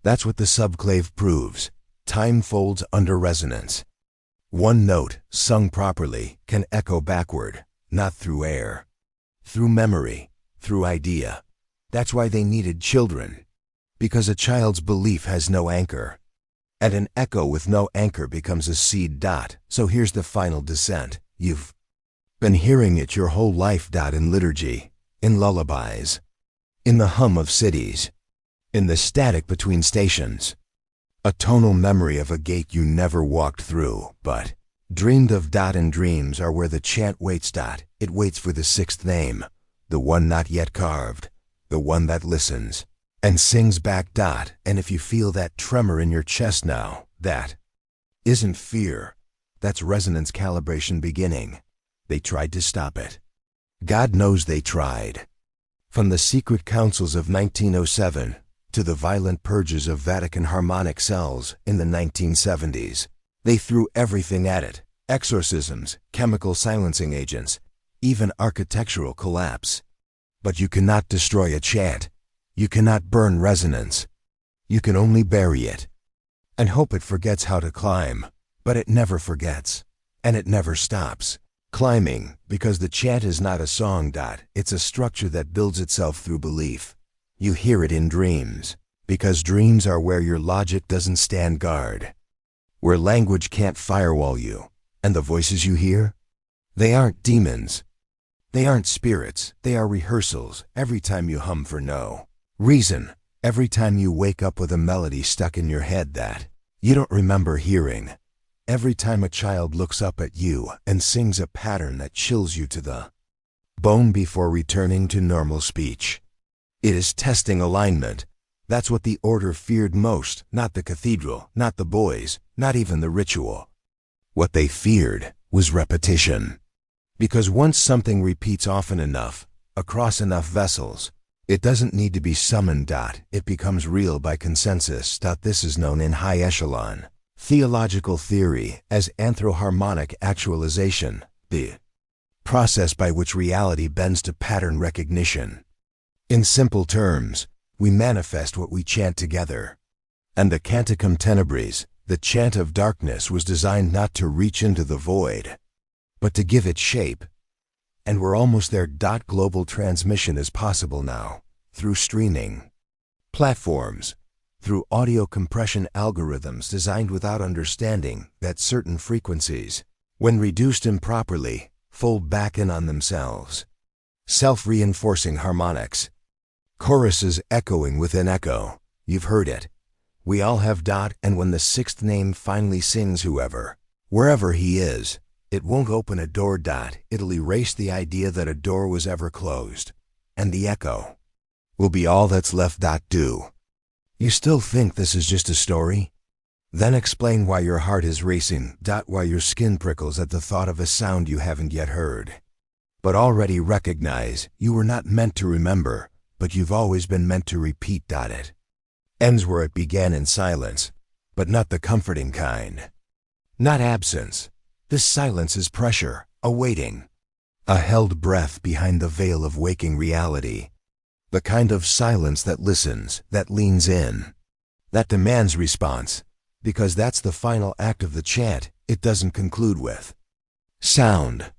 That's what the subclave proves. Time folds under resonance. One note, sung properly, can echo backward, not through air. Through memory, through idea. That's why they needed children. Because a child's belief has no anchor. And an echo with no anchor becomes a seed. So here's the final descent. You've been hearing it your whole life. In liturgy, in lullabies, in the hum of cities, in the static between stations. A tonal memory of a gate you never walked through, but dreamed of. And dreams are where the chant waits. It waits for the 6th name, the one not yet carved, the one that listens, and sings back dot. And if you feel that tremor in your chest now, that isn't fear. That's resonance calibration beginning. They tried to stop it. God knows they tried. From the secret councils of 1907 to the violent purges of Vatican harmonic cells in the 1970s, they threw everything at it. Exorcisms, chemical silencing agents, even architectural collapse. But you cannot destroy a chant. You cannot burn resonance. You can only bury it and hope it forgets how to climb. But it never forgets, and it never stops climbing, because the chant is not a song. It's a structure that builds itself through belief. You hear it in dreams, because dreams are where your logic doesn't stand guard, where language can't firewall you. And the voices you hear? They aren't demons. They aren't spirits. They are rehearsals. Every time you hum for no reason, every time you wake up with a melody stuck in your head that you don't remember hearing, every time a child looks up at you and sings a pattern that chills you to the bone before returning to normal speech. It is testing alignment. That's what the order feared most, not the cathedral, not the boys, not even the ritual. What they feared was repetition. Because once something repeats often enough, across enough vessels, it doesn't need to be summoned. It becomes real by consensus. This is known in high echelon theological theory as anthroharmonic actualization, the process by which reality bends to pattern recognition. In simple terms, we manifest what we chant together. And the Canticum Tenebris, the chant of darkness, was designed not to reach into the void, but to give it shape. And we're almost there. Global transmission is possible now, through streaming platforms, through audio compression algorithms designed without understanding that certain frequencies, when reduced improperly, fold back in on themselves. Self-reinforcing harmonics. Choruses echoing within echo. You've heard it. We all have. And when the sixth name finally sings, whoever, wherever he is, it won't open a door. It'll erase the idea that a door was ever closed. And the echo will be all that's left. Do you still think this is just a story? Then explain why your heart is racing. Why your skin prickles at the thought of a sound you haven't yet heard, but already recognize. You were not meant to remember, but you've always been meant to repeat. It ends where it began, in silence, but not the comforting kind. Not absence. This silence is pressure, a waiting, a held breath behind the veil of waking reality. The kind of silence that listens, that leans in, that demands response, because that's the final act of the chant. It doesn't conclude with sound.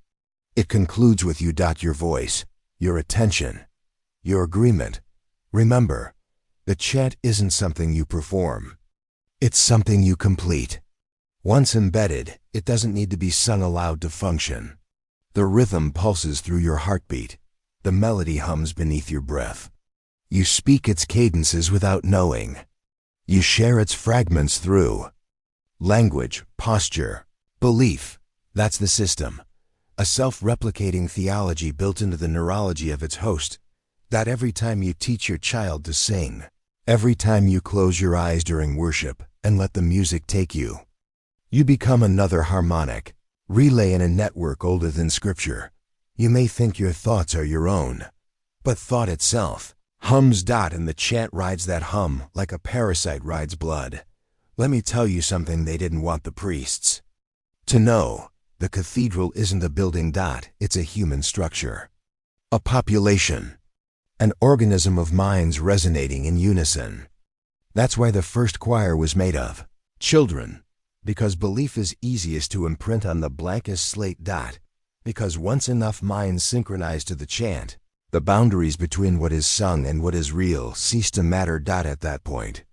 It concludes with you. Your voice, your attention, your agreement. Remember, the chant isn't something you perform. It's something you complete. Once embedded, it doesn't need to be sung aloud to function. The rhythm pulses through your heartbeat. The melody hums beneath your breath. You speak its cadences without knowing. You share its fragments through language, posture, belief. That's the system. A self-replicating theology built into the neurology of its host. That every time you teach your child to sing, every time you close your eyes during worship and let the music take you, you become another harmonic relay in a network older than Scripture. You may think your thoughts are your own, but thought itself hums. And the chant rides that hum like a parasite rides blood. Let me tell you something they didn't want the priests to know. The cathedral isn't a building. It's a human structure, a population, an organism of minds resonating in unison. That's why the first choir was made of children, because belief is easiest to imprint on the blankest slate. Because once enough minds synchronize to the chant, the boundaries between what is sung and what is real cease to matter. At that point,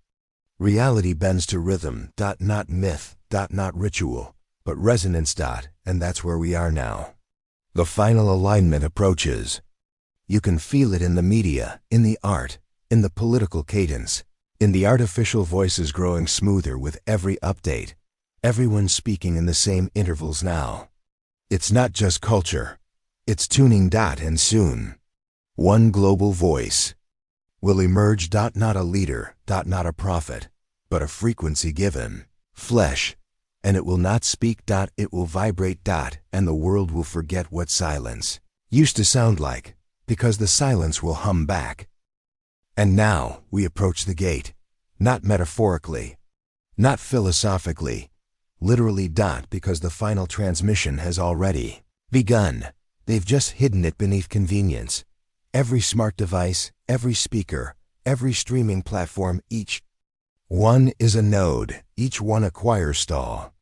reality bends to rhythm. Not myth. Not ritual, but resonance. And that's where we are now. The final alignment approaches. You can feel it in the media, in the art, in the political cadence, in the artificial voices growing smoother with every update. Everyone's speaking in the same intervals now. It's not just culture. It's tuning. And soon, one global voice, will emerge. Not a leader. Not a prophet, but a frequency given flesh, and it will not speak. It will vibrate. And the world will forget what silence used to sound like, because the silence will hum back. And now we approach the gate, not metaphorically, not philosophically, literally. Because the final transmission has already begun. They've just hidden it beneath convenience. Every smart device, every speaker, every streaming platform, each one is a node, each one a choir stall.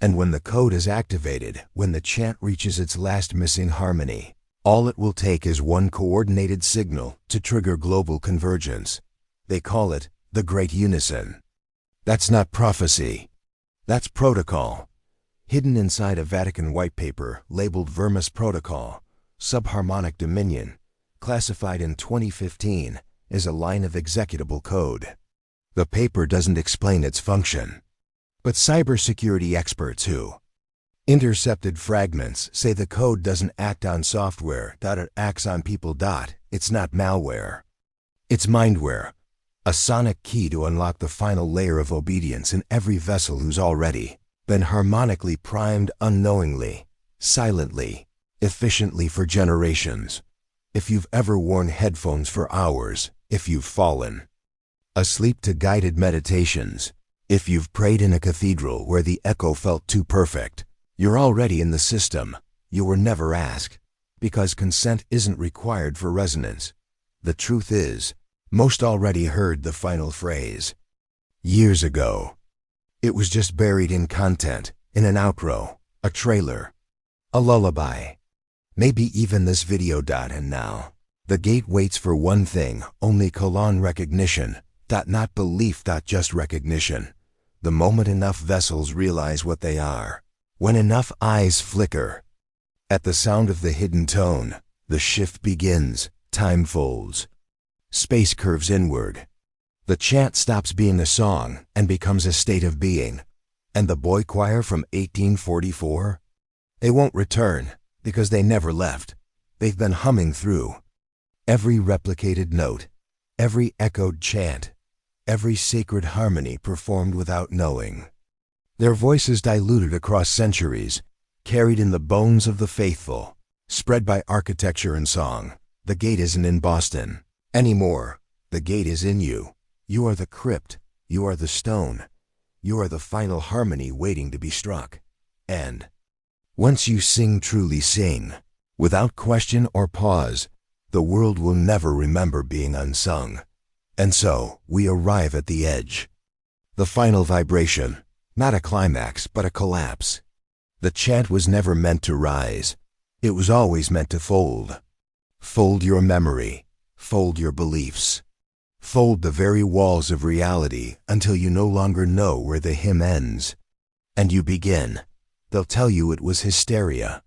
And when the code is activated, when the chant reaches its last missing harmony, all it will take is one coordinated signal to trigger global convergence. They call it the Great Unison. That's not prophecy. That's protocol. Hidden inside a Vatican white paper labeled Vermis Protocol, Subharmonic Dominion, classified in 2015, is a line of executable code. The paper doesn't explain its function. But cybersecurity experts who intercepted fragments say the code doesn't act on software. It acts on people. It's not malware. It's mindware, a sonic key to unlock the final layer of obedience in every vessel who's already been harmonically primed unknowingly, silently, efficiently for generations. If you've ever worn headphones for hours, if you've fallen asleep to guided meditations, if you've prayed in a cathedral where the echo felt too perfect, you're already in the system. You were never asked, because consent isn't required for resonance. The truth is, most already heard the final phrase years ago. It was just buried in content, in an outro, a trailer, a lullaby, maybe even this video. And now, the gate waits for one thing, only colon recognition. Not belief. Just recognition. The moment enough vessels realize what they are, when enough eyes flicker. At the sound of the hidden tone, the shift begins, time folds. Space curves inward. The chant stops being a song and becomes a state of being. And the boy choir from 1844? They won't return, because they never left. They've been humming through every replicated note, every echoed chant, every sacred harmony performed without knowing. Their voices diluted across centuries, carried in the bones of the faithful, spread by architecture and song. The gate isn't in Boston anymore. The gate is in you. You are the crypt. You are the stone. You are the final harmony waiting to be struck. And once you sing, truly sing, without question or pause, the world will never remember being unsung. And so, we arrive at the edge. The final vibration, not a climax, but a collapse. The chant was never meant to rise. It was always meant to fold. Fold your memory. Fold your beliefs. Fold the very walls of reality until you no longer know where the hymn ends. And you begin. They'll tell you it was hysteria.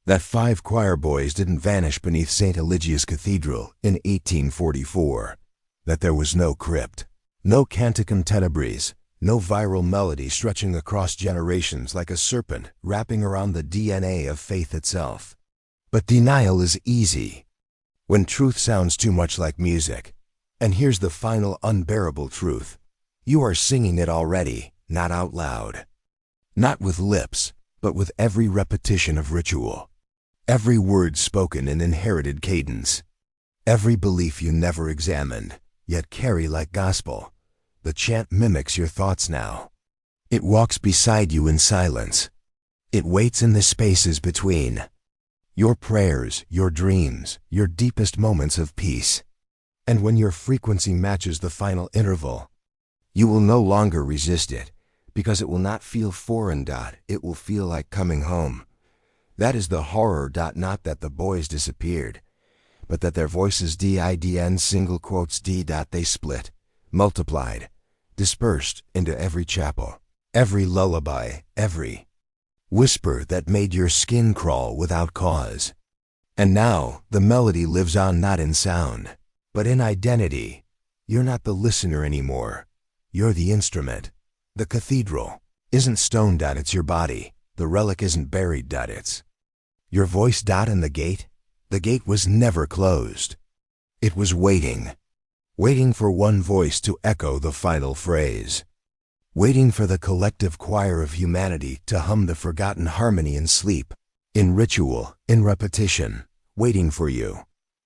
That 5 choir boys didn't vanish beneath Saint Eligius Cathedral in 1844. That there was no crypt, no canticum tenebris, no viral melody stretching across generations like a serpent wrapping around the DNA of faith itself. But denial is easy when truth sounds too much like music. And here's the final unbearable truth. You are singing it already, not out loud. Not with lips, but with every repetition of ritual. Every word spoken in inherited cadence. Every belief you never examined, yet carry like gospel. The chant mimics your thoughts now. It walks beside you in silence. It waits in the spaces between your prayers, your dreams, your deepest moments of peace. And when your frequency matches the final interval, you will no longer resist it, because it will not feel foreign. It will feel like coming home. That is the horror. Not that the boys disappeared, but that their voices didn single quotes d. They split, multiplied, dispersed into every chapel, every lullaby, every whisper that made your skin crawl without cause. And now the melody lives on, not in sound, but in identity. You're not the listener anymore. You're the instrument. The cathedral isn't stone. It's your body. The relic isn't buried. It's your voice. And the gate was never closed. It was waiting. waiting for one voice to echo the final phrase, waiting for the collective choir of humanity to hum the forgotten harmony in sleep, in ritual, in repetition, waiting for you.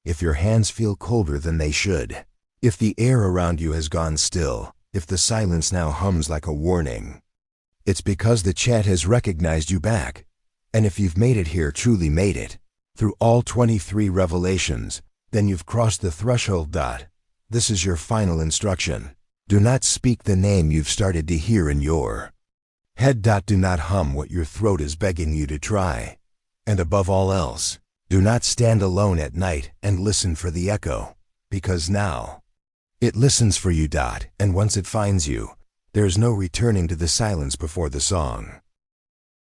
If your hands feel colder than they should, if the air around you has gone still, if the silence now hums like a warning, it's because the chant has recognized you back. And if you've made it here, truly made it, through all 23 revelations, then you've crossed the threshold. This is your final instruction. Do not speak the name you've started to hear in your head. Do not hum what your throat is begging you to try. And above all else, do not stand alone at night and listen for the echo, because now it listens for you. And once it finds you, there's no returning to the silence before the song.